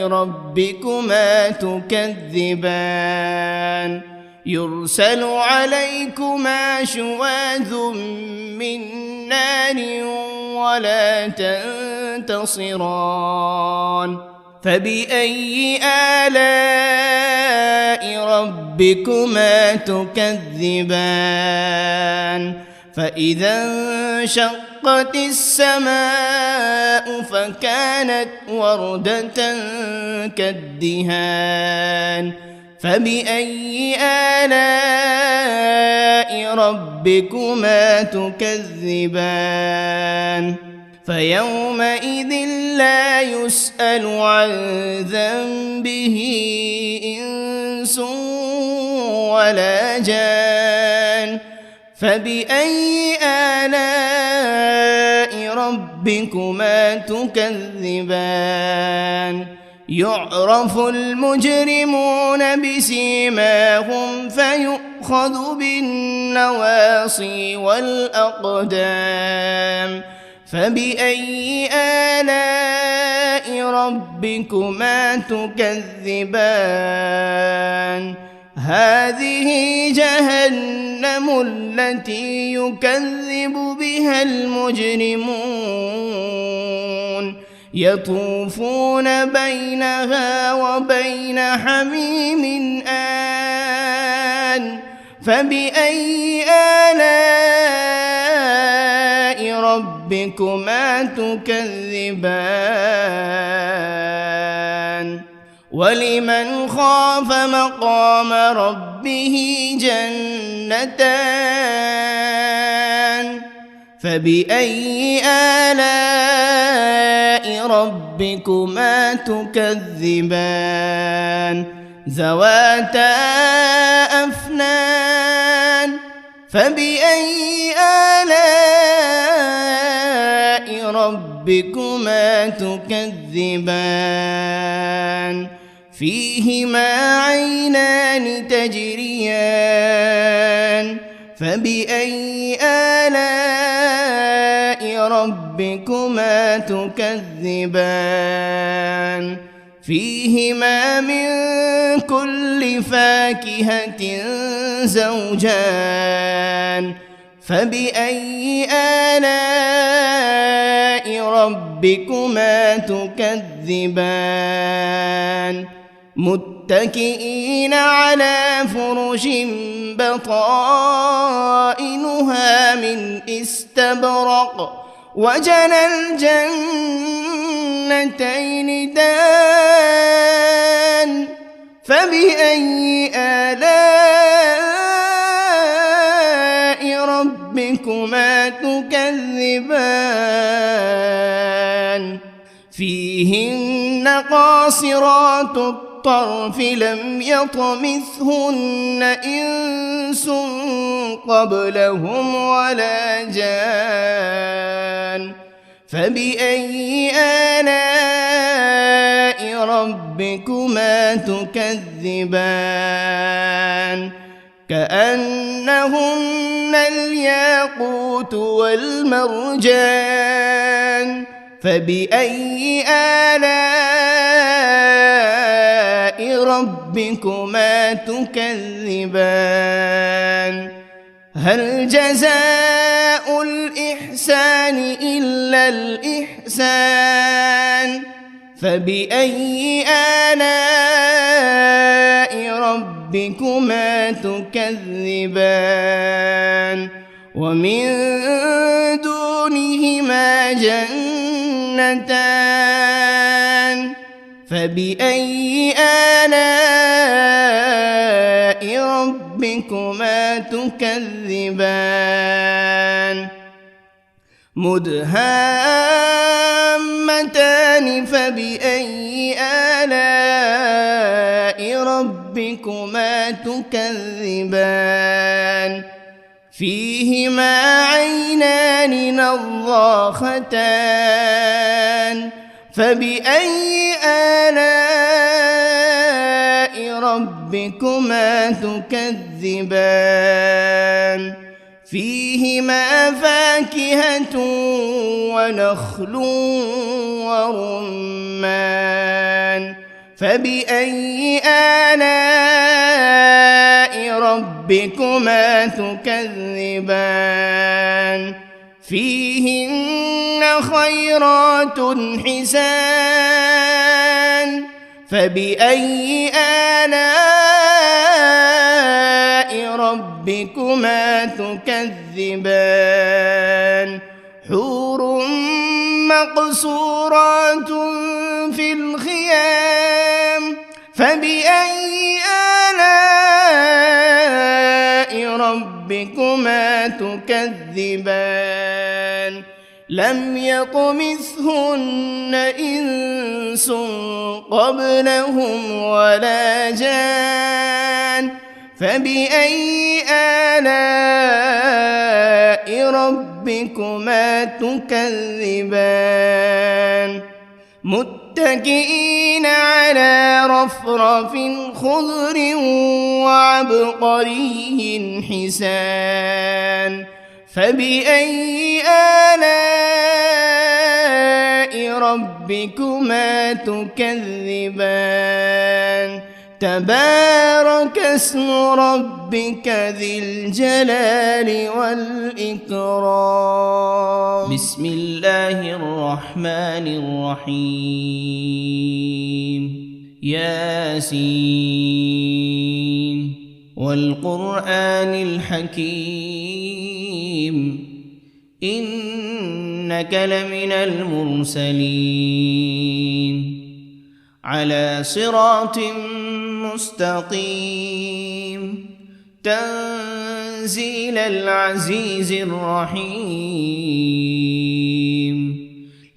ربكما تكذبان يرسل عليكما شواذ من نار ولا تنتصران فبأي آلاء ربكما تكذبان فإذا انشقت السماء فكانت وردة كالدهان فبأي آلاء ربكما تكذبان فيومئذ لا يسأل عن ذنبه إنس ولا جان فبأي آلاء ربكما تكذبان يعرف المجرمون بسيماهم فيؤخذ بالنواصي والأقدام فبأي آلاء ربكما تكذبان هذه جهنم التي يكذب بها المجرمون يطوفون بينها وبين حميم آن فبأي آلاء ربكما تكذبان ولمن خاف مقام ربه جنتان فبأي آلاء ربكما تكذبان ذواتا أفنان فبأي آلاء ربكما تكذبان فيهما عينان تجريان فبأي آلاء ربكما تكذبان فيهما من كل فاكهة زوجان فبأي آلاء ربكما تكذبان متكئين على فرش بطائنها من استبرق وجنى الجنتين دان فبأي آلاء ربكما تكذبان فيهن قاصرات الطرف لم يطمثهن إنس قبلهم ولا جان فبأي آلاء ربكما تكذبان كأنهن الياقوت والمرجان فبأي آلاء ربكما تكذبان هل جزاء الإحسان إلا الإحسان فبأي آلاء ربكما تكذبان ومن دونهما جنتان فبأي آلاء ربكما تكذبان مدهامتان فبأي آلاء ربكما تكذبان فيهما عينان الرحمن نضاختان فبأي آلاء ربكما تكذبان فيهما فاكهة ونخل ورمان فبأي آلاء ربكما تكذبان فيهن خيرات حسان فبأي آلاء ربكما تكذبان حور مقصورات في الخيام فبأي آلاء ربكما تكذبان لم يطمثهن إنس قبلهم ولا جان فبأي آلاء ربكما تكذبان متكئين على رفرف خضر وعبقري حسان فبأي آلاء ربكما تكذبان تبارك اسم ربك ذي الجلال والإكرام بسم الله الرحمن الرحيم ياسين والقرآن الحكيم إنك لمن المرسلين على صراط مستقيم تنزيل العزيز الرحيم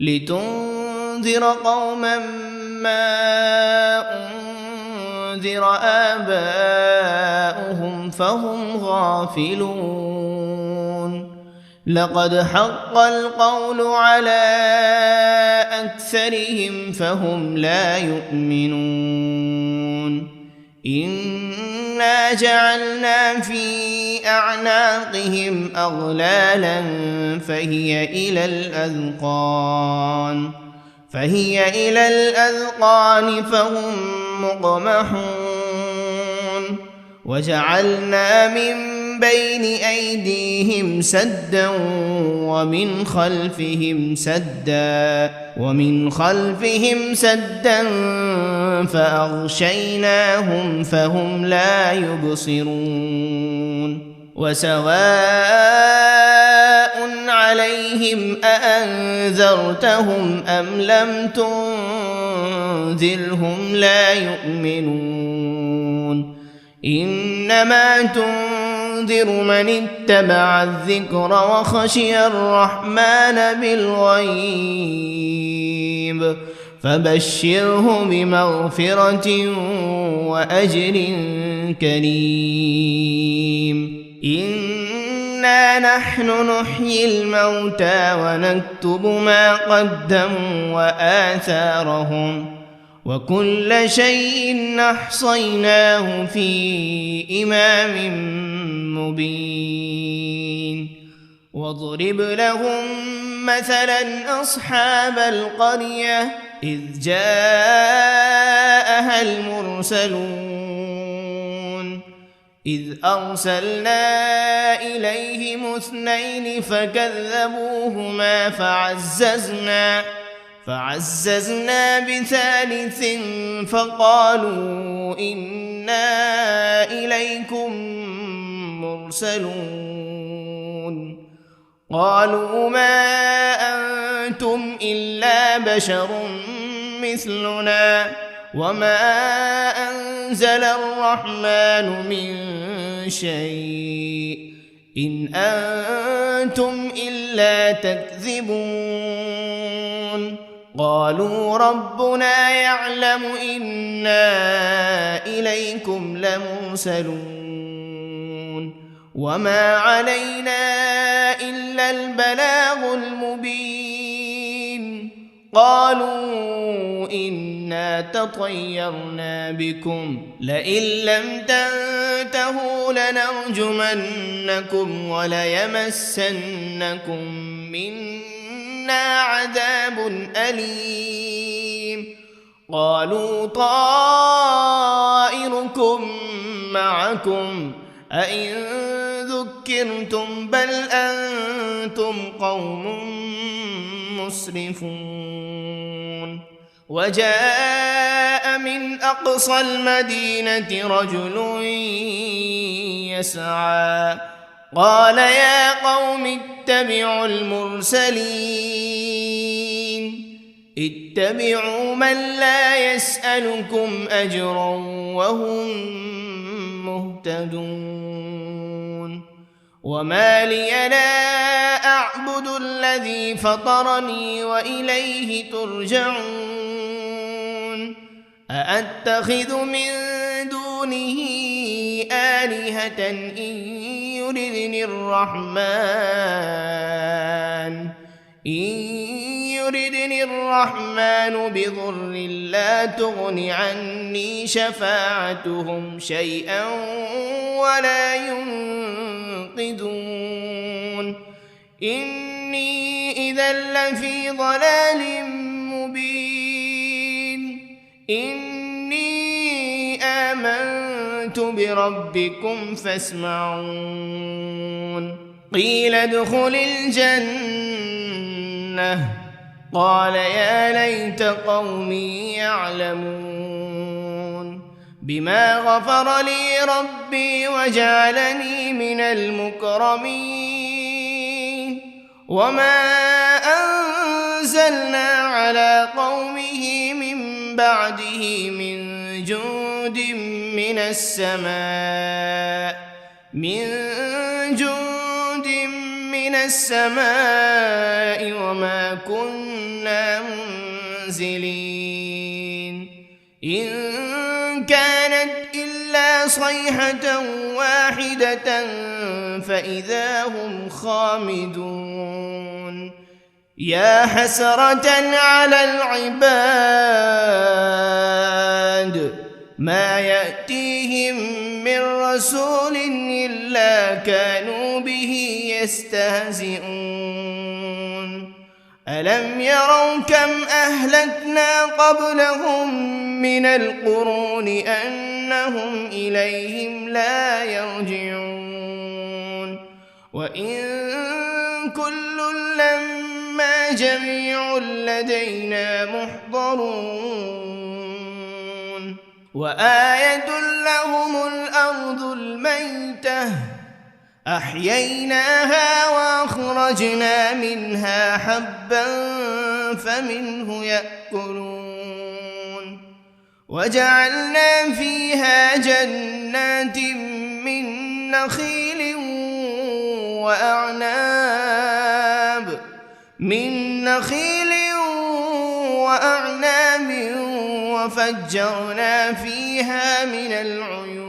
لتنذر قوما ما أنذر آباؤهم فهم غافلون لقد حق القول على أكثرهم فهم لا يؤمنون إنا جعلنا في أعناقهم أغلالا فهي إلى الأذقان فهم مقمحون وجعلنا من بين أيديهم سدا ومن خلفهم سدا فأغشيناهم فهم لا يبصرون وسواء عليهم أأنذرتهم أم لم تنذرهم لا يؤمنون إنما تنذر من اتبع الذكر وخشي الرحمن بالغيب فبشره بمغفرة وأجر كريم إنا نحن نحيي الموتى ونكتب ما قدموا وآثارهم وكل شيء أحصيناه في إمام مبين واضرب لهم مثلا أصحاب القرية إذ جاءها المرسلون إذ أرسلنا إليهم 2 فكذبوهما فعززنا بثالث فقالوا إنا إليكم مرسلون قالوا ما أنتم إلا بشر مثلنا وما أنزل الرحمن من شيء إن أنتم إلا تكذبون قالوا ربنا يعلم إنا إليكم لمرسلون وما علينا إلا البلاغ المبين قالوا إنا تطيرنا بكم لئن لم تنتهوا لنرجمنكم وليمسنكم منا عذاب أليم قالوا طائركم معكم أئن ذكرتم بل أنتم قوم مسرفون وجاء من أقصى المدينة رجل يسعى قال يا قوم اتبعوا المرسلين اتبعوا من لا يسألكم أجرا وهم مهتدون وما لي لا أعبد الذي فطرني وإليه ترجعون أأتخذ من دونه آلهة إن يردني الرحمن بضر لا تغن عني شفاعتهم شيئا ولا ينقذون إني إذا لفي ضلال مبين إني آمنت بربكم فاسمعون قيل ادخل الجنة قال يا ليت قومي يعلمون بما غفر لي ربي وجعلني من المكرمين وما أنزلنا على قومه من بعده من جند من السماء وما كنا منزلين إن كانت إلا صيحة واحدة فإذا هم خامدون يا حسرة على العباد ما يأتيهم من رسول إلا كانوا به يستهزئون ألم يروا كم أهلكنا قبلهم من القرون أنهم إليهم لا يرجعون وإن كل لما جميع لدينا محضرون وآية لهم الأرض الميتة أحييناها وأخرجنا منها حبا فمنه يأكلون وجعلنا فيها جنات من نخيل وأعناب وفجرنا فيها من العيون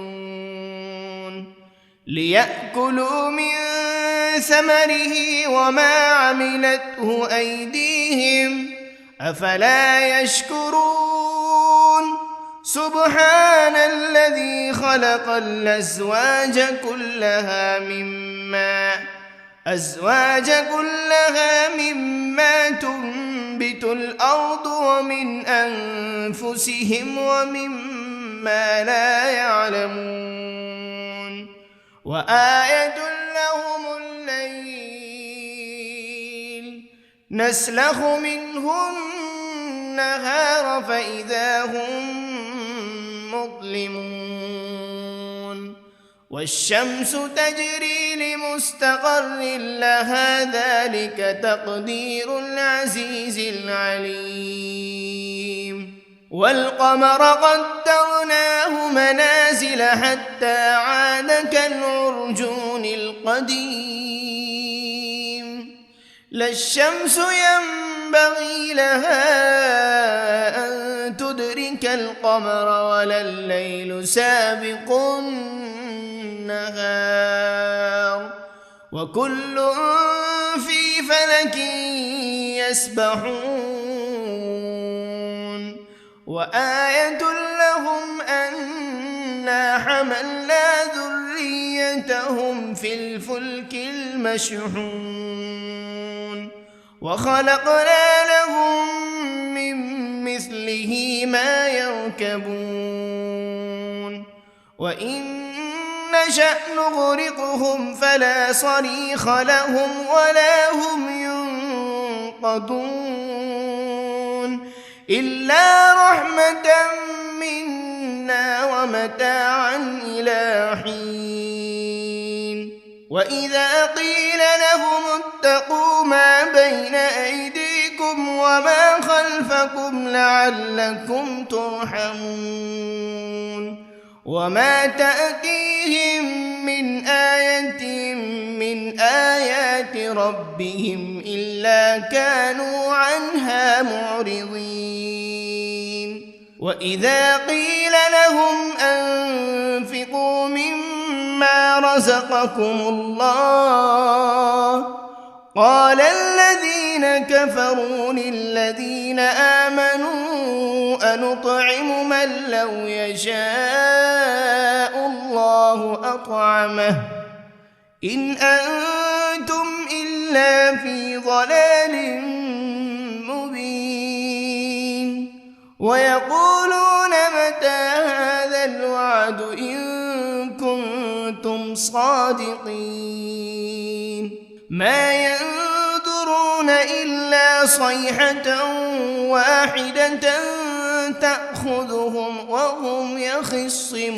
ليأكلوا من ثمره وما عملته أيديهم أفلا يشكرون سبحان الذي خلق الأزواج كلها مما تنبت الأرض ومن أنفسهم ومما لا يعلمون وآية لهم الليل نسلخ منه النهار فإذا هم مظلمون والشمس تجري لمستقر لها ذلك تقدير العزيز العليم والقمر قدرناه منازل حتى عاد كالعرجون القديم لا الشمس ينبغي لها أن تدرك القمر ولا الليل سابق النهار وكل في فلك يسبحون وآية لهم أنا حملنا ذريتهم في الفلك المشحون وخلقنا لهم من مثله ما يركبون وإن نشأ نغرقهم فلا صريخ لهم ولا هم ينقذون إلا رحمة منا ومتاعا إلى حين وإذا قيل لهم اتقوا ما بين أيديكم وما خلفكم لعلكم ترحمون وما تأتيهم من آية من آيات ربهم إلا كانوا عنها معرضين وإذا قيل لهم أنفقوا مما رزقكم الله قال الذين كفروا للذين آمنوا أنطعم من لو يشاء الله أطعمه إن أنتم إلا في ضلال مبين ويقولون متى هذا الوعد إن كنتم صادقين ما ينظرون إلا صيحة واحدة تأخذهم وهم يخصمون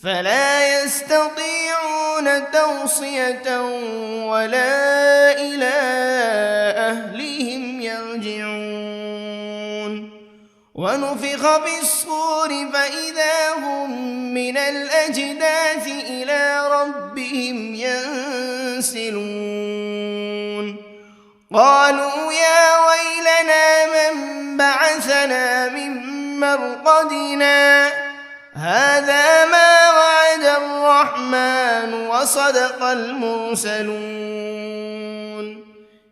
فلا يستطيعون توصية ولا إلى أهلهم يرجعون ونفخ بالصور فإذا هم من الأجداث إلى ربهم ينسلون قالوا يا ويلنا من بعثنا من مرقدنا هذا ما وعد الرحمن وصدق المرسلون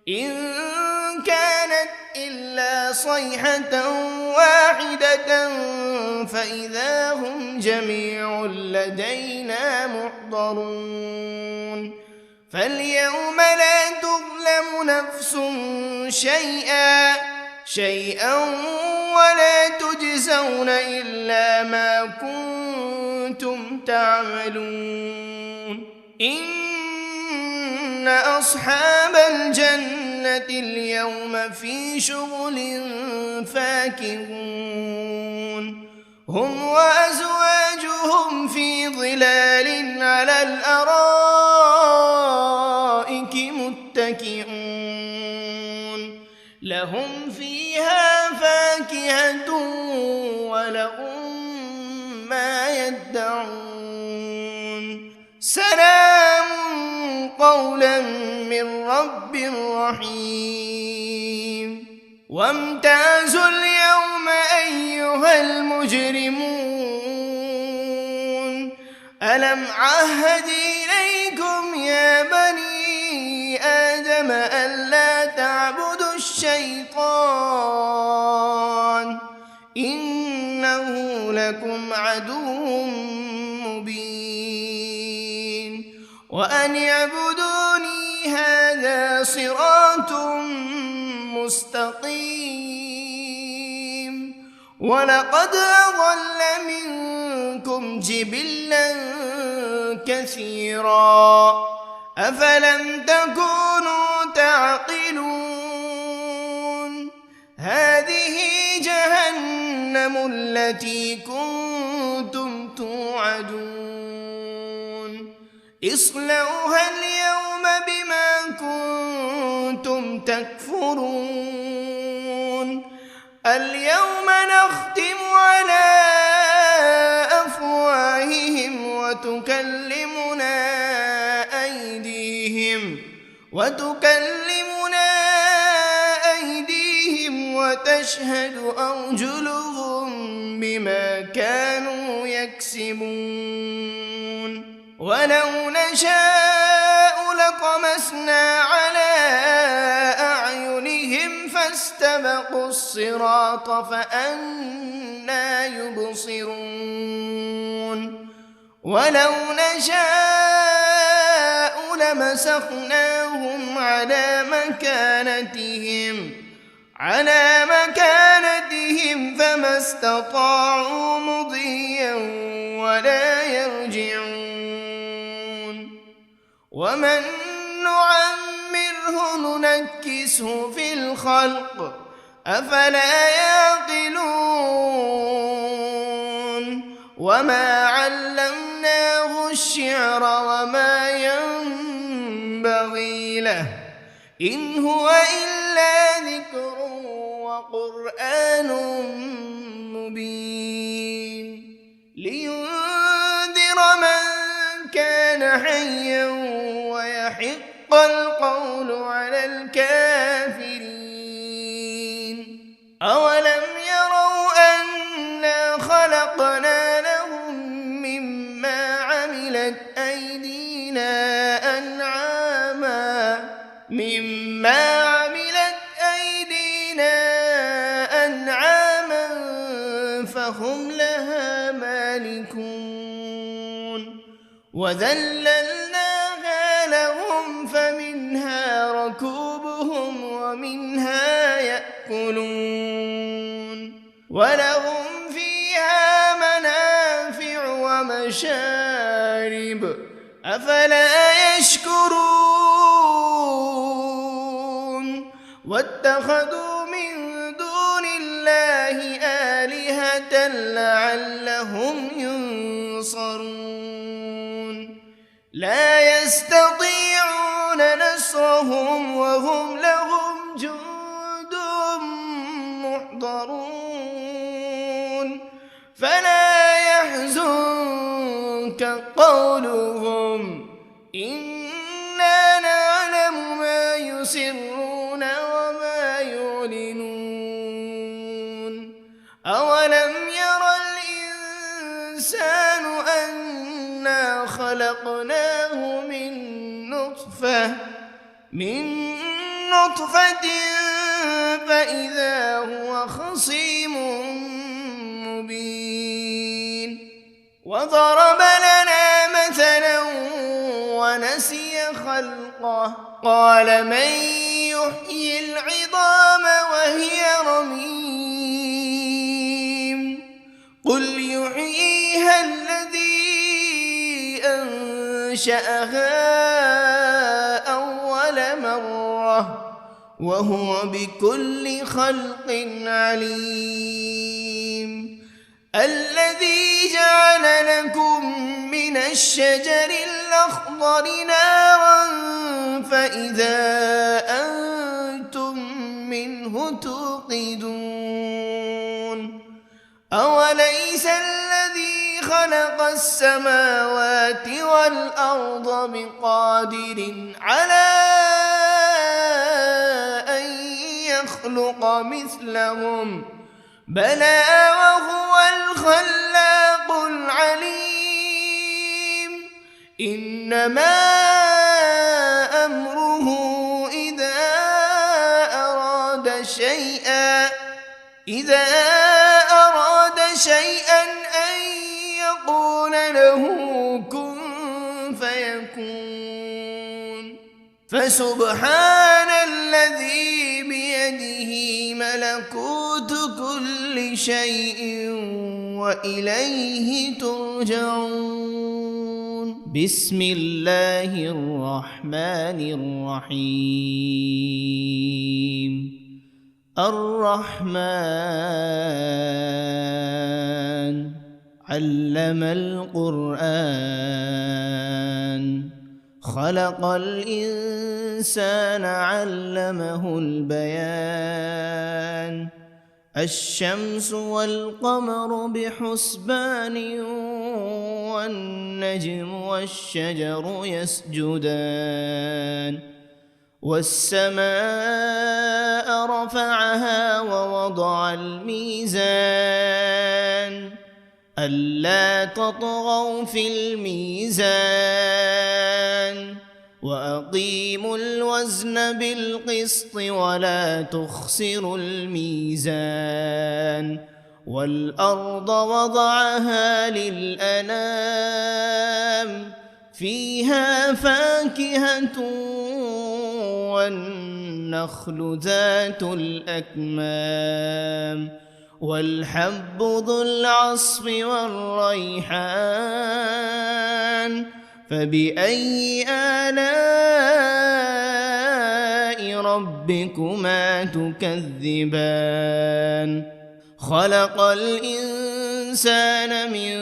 إن كانت إلا صيحة واحدة فإذا هم جميع لدينا محضرون فاليوم لا تظلم نفس شيئا ولا تجزون إلا ما كنتم تعملون إن أصحاب الجنة اليوم في شغل فاكهون هم وأزواجهم في ظلال على الأرائك متكئون لهم فيها فاكهة ولهم ما يدعون سلام قولا من رب رحيم وامتازوا اليوم أيها المجرمون ألم عهد إليكم يا بني آدم ألا تعبدوا الشيطان إنه لكم عدو مبين وأن اعبدوني هذا صراط مستقيم ولقد أضل منكم جبلا كثيرا أفلم تكونوا تعقلون هذه جهنم التي كنتم توعدون اصلوها اليوم بما كنتم تكفرون اليوم نختم على أفواههم وتكلمنا أيديهم وتشهد أرجلهم بما كانوا يكسبون ولو نشاء لطمسنا على أعينهم فاستبقوا الصراط فأنى يبصرون ولو نشاء لمسخناهم على مكانتهم فما استطاعوا مضيا ولا يرجعون ومن نعمره ننكسه في الخلق أفلا يعقلون وما علمناه الشعر وما ينبغي له إن هو إلا ذكر وقرآن مبين لينذر من كان حيا ويحق القول على الكافرين أولم يروا أنا خلقنا لهم مما عملت أيدينا أنعاما فهم لها مالكون وذللناها لهم فمنها ركوبهم ومنها يأكلون ولهم فيها منافع ومشارب أفلا يشكرون واتخذوا من دون الله آلهة لعلهم ينصرون لا يستطيعون نصرهم وهم لهم جند محضرون فلا يحزنك قولهم إنا نعلم ما يسرون وما يعلنون أولم ير الإنسان أنا خلقناه من نطفة فإذا هو خصيم مبين وضرب لنا مثلا ونسي خلقه قال من يحيي العظام وهي رميم قل يحييها الذي أنشأها أول مرة وهو بكل خلق عليم الذي جعل لكم من الشجر الأخضر نارا فإذا أنتم منه توقدون أوليس الذي خلق السماوات والأرض بقادر على أن يخلق مثلهم بلى وهو الخلاق العليم إنما أمره إذا أراد شيئا أن يقول له كن فيكون فسبحان الذي بيده ملكوت كل شيء وإليه ترجعون بسم الله الرحمن الرحيم الرحمن علم القرآن خلق الإنسان علمه البيان الشمس والقمر بحسبان والنجم والشجر يسجدان والسماء رفعها ووضع الميزان ألا تطغوا في الميزان وأقيموا الوزن بالقسط ولا تخسروا الميزان والأرض وضعها للأنام فيها فاكهة والنخل ذات الأكمام والحب ذو العصف والريحان فبأي آلاء ربكما تكذبان خلق الإنسان من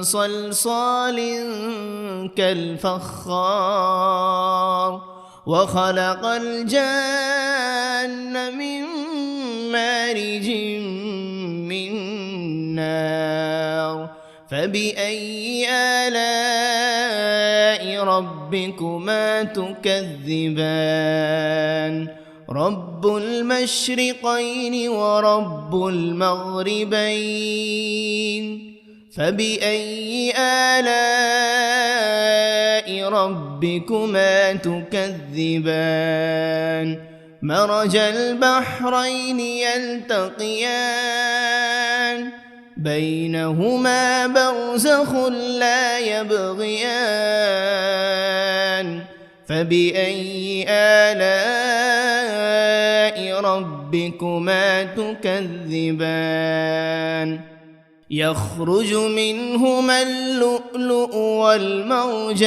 صلصال كالفخار وخلق الجان من مارج من نار فبأي آلاء ربكما تكذبان رب المشرقين ورب المغربين فبأي آلاء ربكما تكذبان مرج البحرين يلتقيان بينهما برزخ لا يبغيان فبأي آلاء ربكما تكذبان يخرج منهما اللؤلؤ والمرجان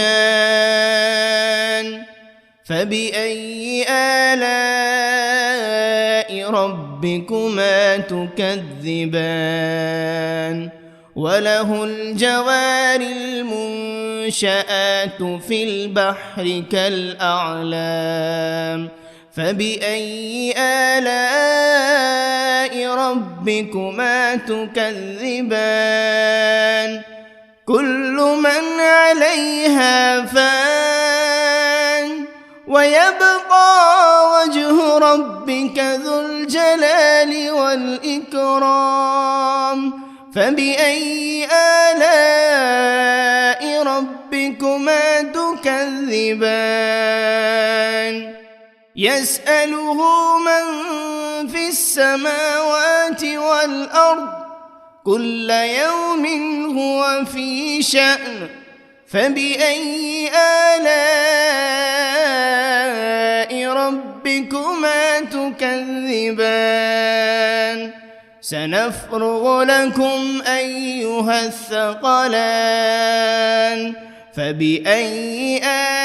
فبأي آلاء ربكما تكذبان وله الجوار المنشآت في البحر كالأعلام فبأي آلاء ربكما تكذبان كل من عليها فان ويبقى وجه ربك ذو الجلال والإكرام فبأي آلاء ربكما تكذبان يسأله من في السماوات والأرض كل يوم هو في شأن فبأي آلاء ربكما تكذبان سنفرغ لكم أيها الثقلان فبأي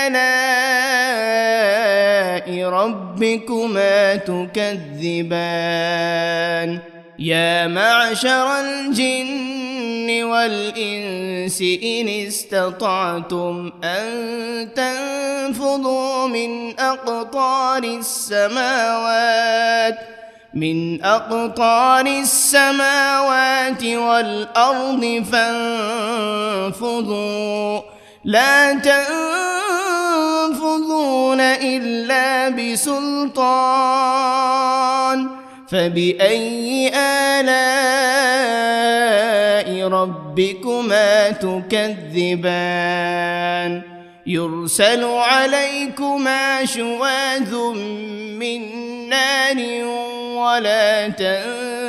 آلاء ربكما تكذبان يا معشر الجن والإنس إن استطعتم أن تنفذوا من أقطار السماوات والأرض فانفذوا لا تنفذون إلا بسلطان فبأي آلاء ربكما تكذبان يرسل عليكما شواذ من نار ولا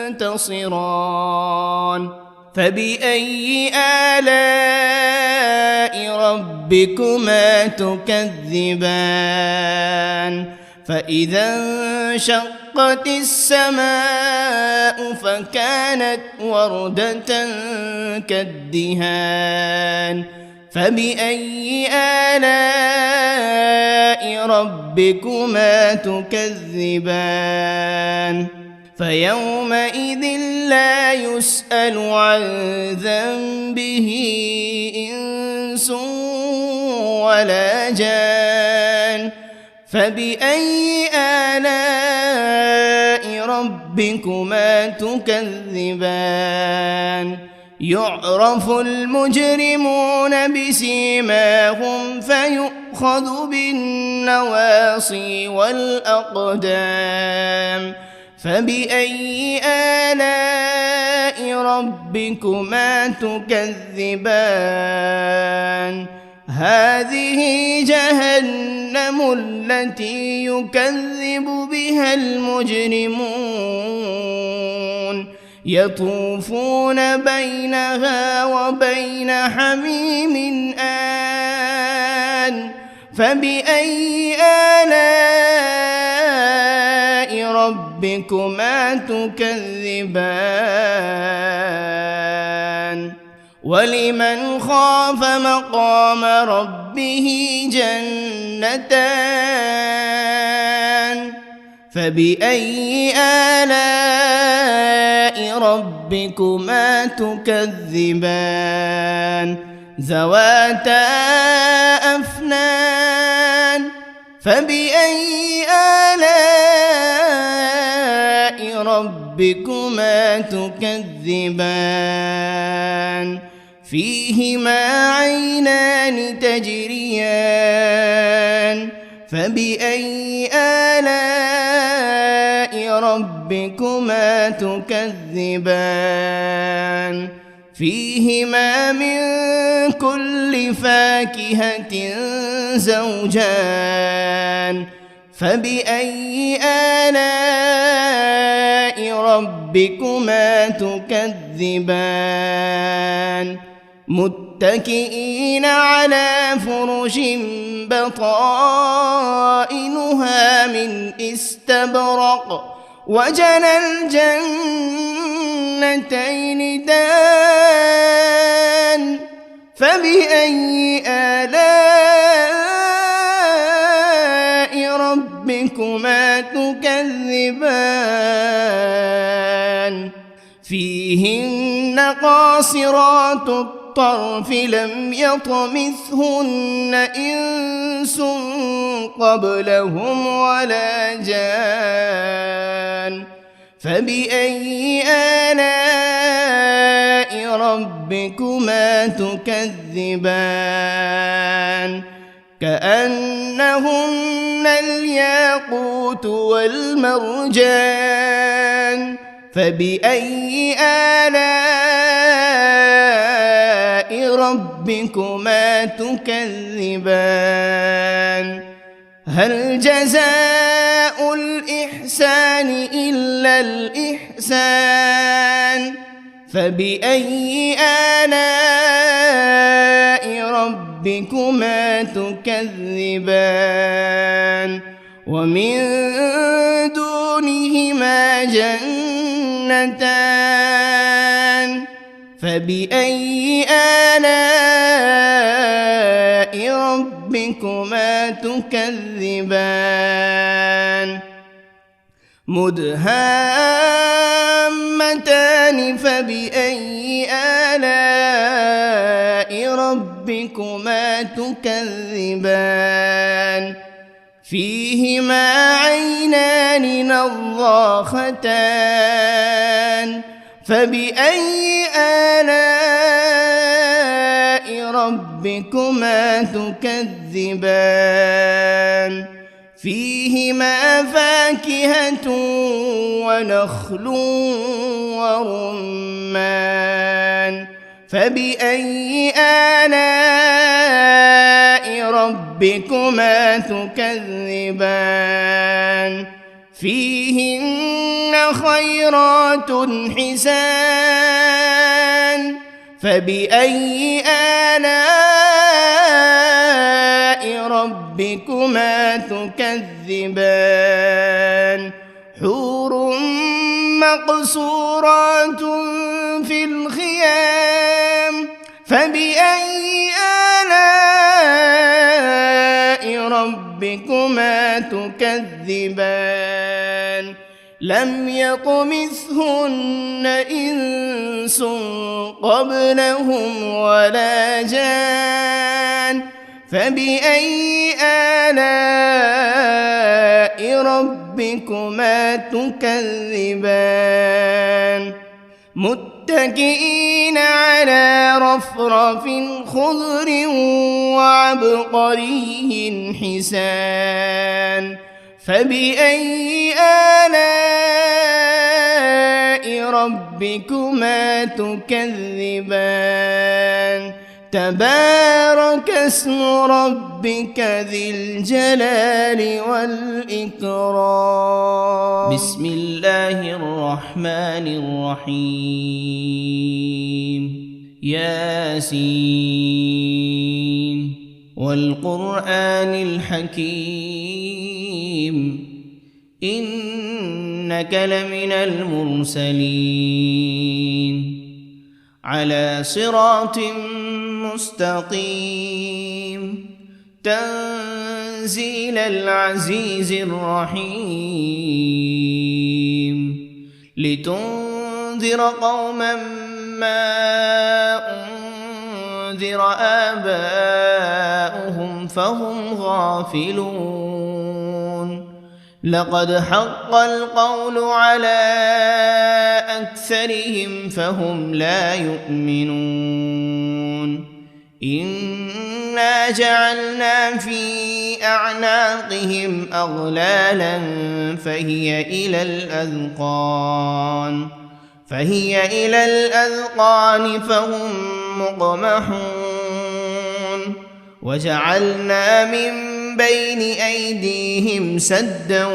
تنتصران فبأي آلاء ربكما تكذبان فإذا انشقت السماء فكانت وردة كالدهان فبأي آلاء ربكما تكذبان فيومئذ لا يسأل عن ذنبه إنس ولا جان فبأي آلاء ربكما تكذبان يعرف المجرمون بسيماهم فيؤخذ بالنواصي والأقدام فبأي آلاء ربكما تكذبان هذه جهنم التي يكذب بها المجرمون يطوفون بينها وبين حميم آن فبأي آلاء ربكما تكذبان ولمن خاف مقام ربه جنتان فبأي آلاء ربكما تكذبان ذواتا أفنان فبأي آلاء ربكما تكذبان فيهما عينان تجريان فبأي آلاء ربكما تكذبان فيهما من كل فاكهة زوجان فبأي آلاء ربكما تكذبان متكئين على فرش بطائنها من استبرق وجنى الجنتين دان فبأي آلاء ربكما تكذبان فيهن قاصرات الطرف لم يطمثهن إنس قبلهم ولا جان فبأي آلاء ربكما تكذبان كأنهن الياقوت والمرجان فبأي آلاء ربكما تكذبان هل جزاء الإحسان إلا الإحسان فبأي آلاء ربكما تكذبان ومن دونهما جنتان فبأي آلاء ربكما تكذبان مدهامتان فبأي آلاء ربكما تكذبان فيهما عينان نضاختان فبأي آلاء ربكما تكذبان فيهما فاكهة ونخل ورمان فبأي آلاء ربكما تكذبان فيهن خيرات حسان فبأي آلاء ربكما تكذبان حور مقصورات في الخيام فبأي آلاء ربكما تكذبان لم يطمثهن إنس قبلهم ولا جان فبأي آلاء ربكما تكذبان متكئين على رفرف خضر وعبقري حسان فبأي آلاء ربكما تكذبان تبارك اسم ربك ذي الجلال والإكرام. بسم الله الرحمن الرحيم. ياسين والقرآن الحكيم إنك لمن المرسلين على صراط مستقيم تنزيل العزيز الرحيم لتنذر قوما ما أنذر آباؤهم فهم غافلون لقد حق القول على أكثرهم فهم لا يؤمنون إنا جعلنا في أعناقهم أغلالا فهي إلى الأذقان فهم مقمحون وجعلنا من بين أيديهم سدا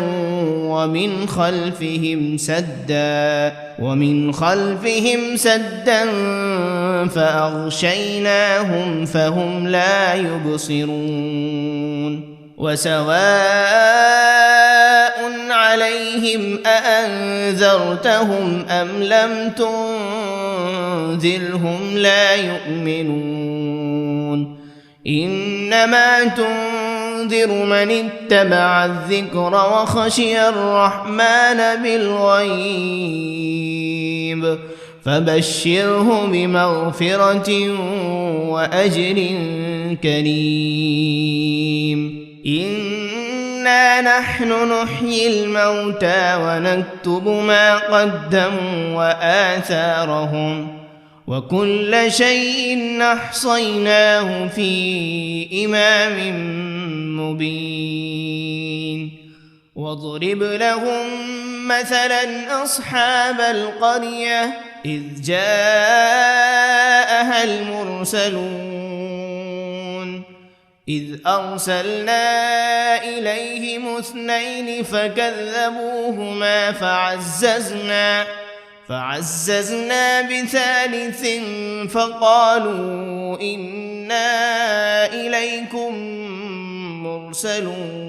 ومن خلفهم سدا فأغشيناهم فهم لا يبصرون وسواء عليهم أأنذرتهم أم لم تنذرهم لا يؤمنون إنما تنذر من اتبع الذكر وخشي الرحمن بالغيب فبشره بمغفرة وأجر كريم. إنا نحن نحيي الموتى ونكتب ما قدموا وآثارهم وكل شيء أحصيناه في إمام مبين. واضرب لهم مثلا أصحاب القرية إذ جاءها المرسلون إذ أرسلنا إليهم 2 فكذبوهما فعززنا بثالث فقالوا إنا إليكم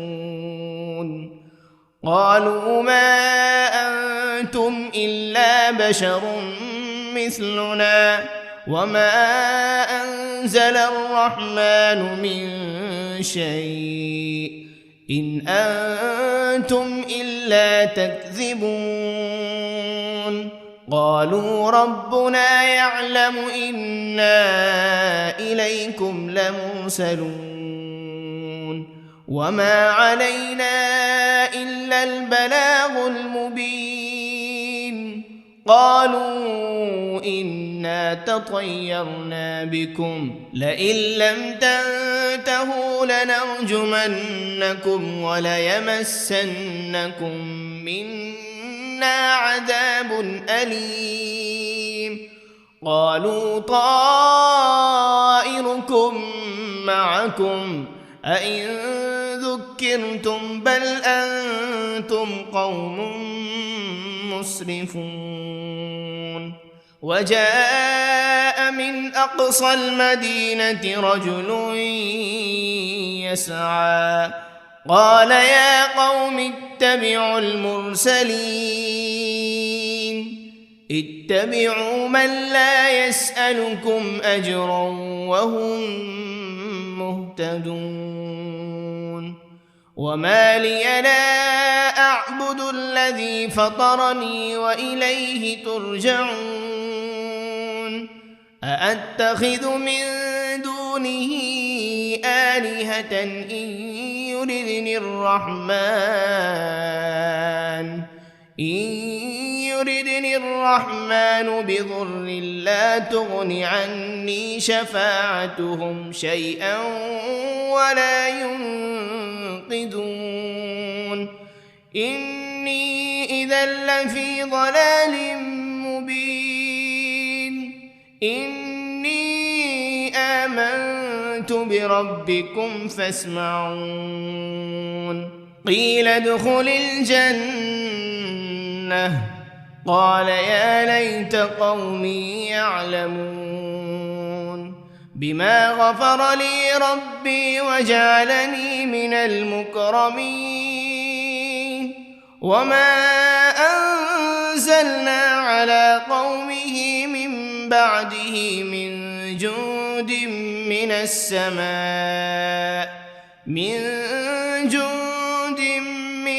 مرسلون قالوا ما أنتم إلا بشر مثلنا وما أنزل الرحمن من شيء إن أنتم إلا تكذبون قالوا ربنا يعلم إنا إليكم لمرسلون وما علينا إلا البلاغ المبين. قالوا إنا تطيرنا بكم لئن لم تنتهوا لنرجمنكم وليمسنكم منا عذاب أليم. قالوا طائركم معكم أئن ذكرتم بل أنتم قوم مسرفون. وجاء من أقصى المدينة رجل يسعى قال يا قوم اتبعوا المرسلين اتبعوا من لا يسألكم أجرا وهم مهتدون. وما لي لا أعبد الذي فطرني وإليه ترجعون. أأتخذ من دونه آلهة إن يردني الرحمن بضر لا تغن عني شفاعتهم شيئا ولا ينقذون. إني إذا لفي ضلال مبين. إني آمنت بربكم فاسمعون قيل ادخل الجنة قال يا ليت قومي يعلمون بما غفر لي ربي وجعلني من المكرمين وما أنزلنا على قومه من بعده من جند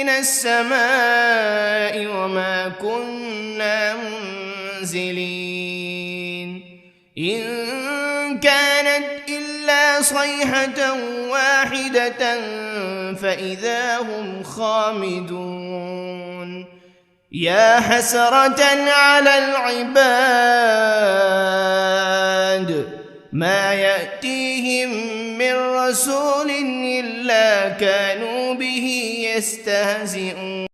من السماء وما كنا منزلين إن كانت إلا صيحة واحدة فإذا هم خامدون يا حسرة على العباد ما يأتيهم من رسول إلا كانوا به يستهزئون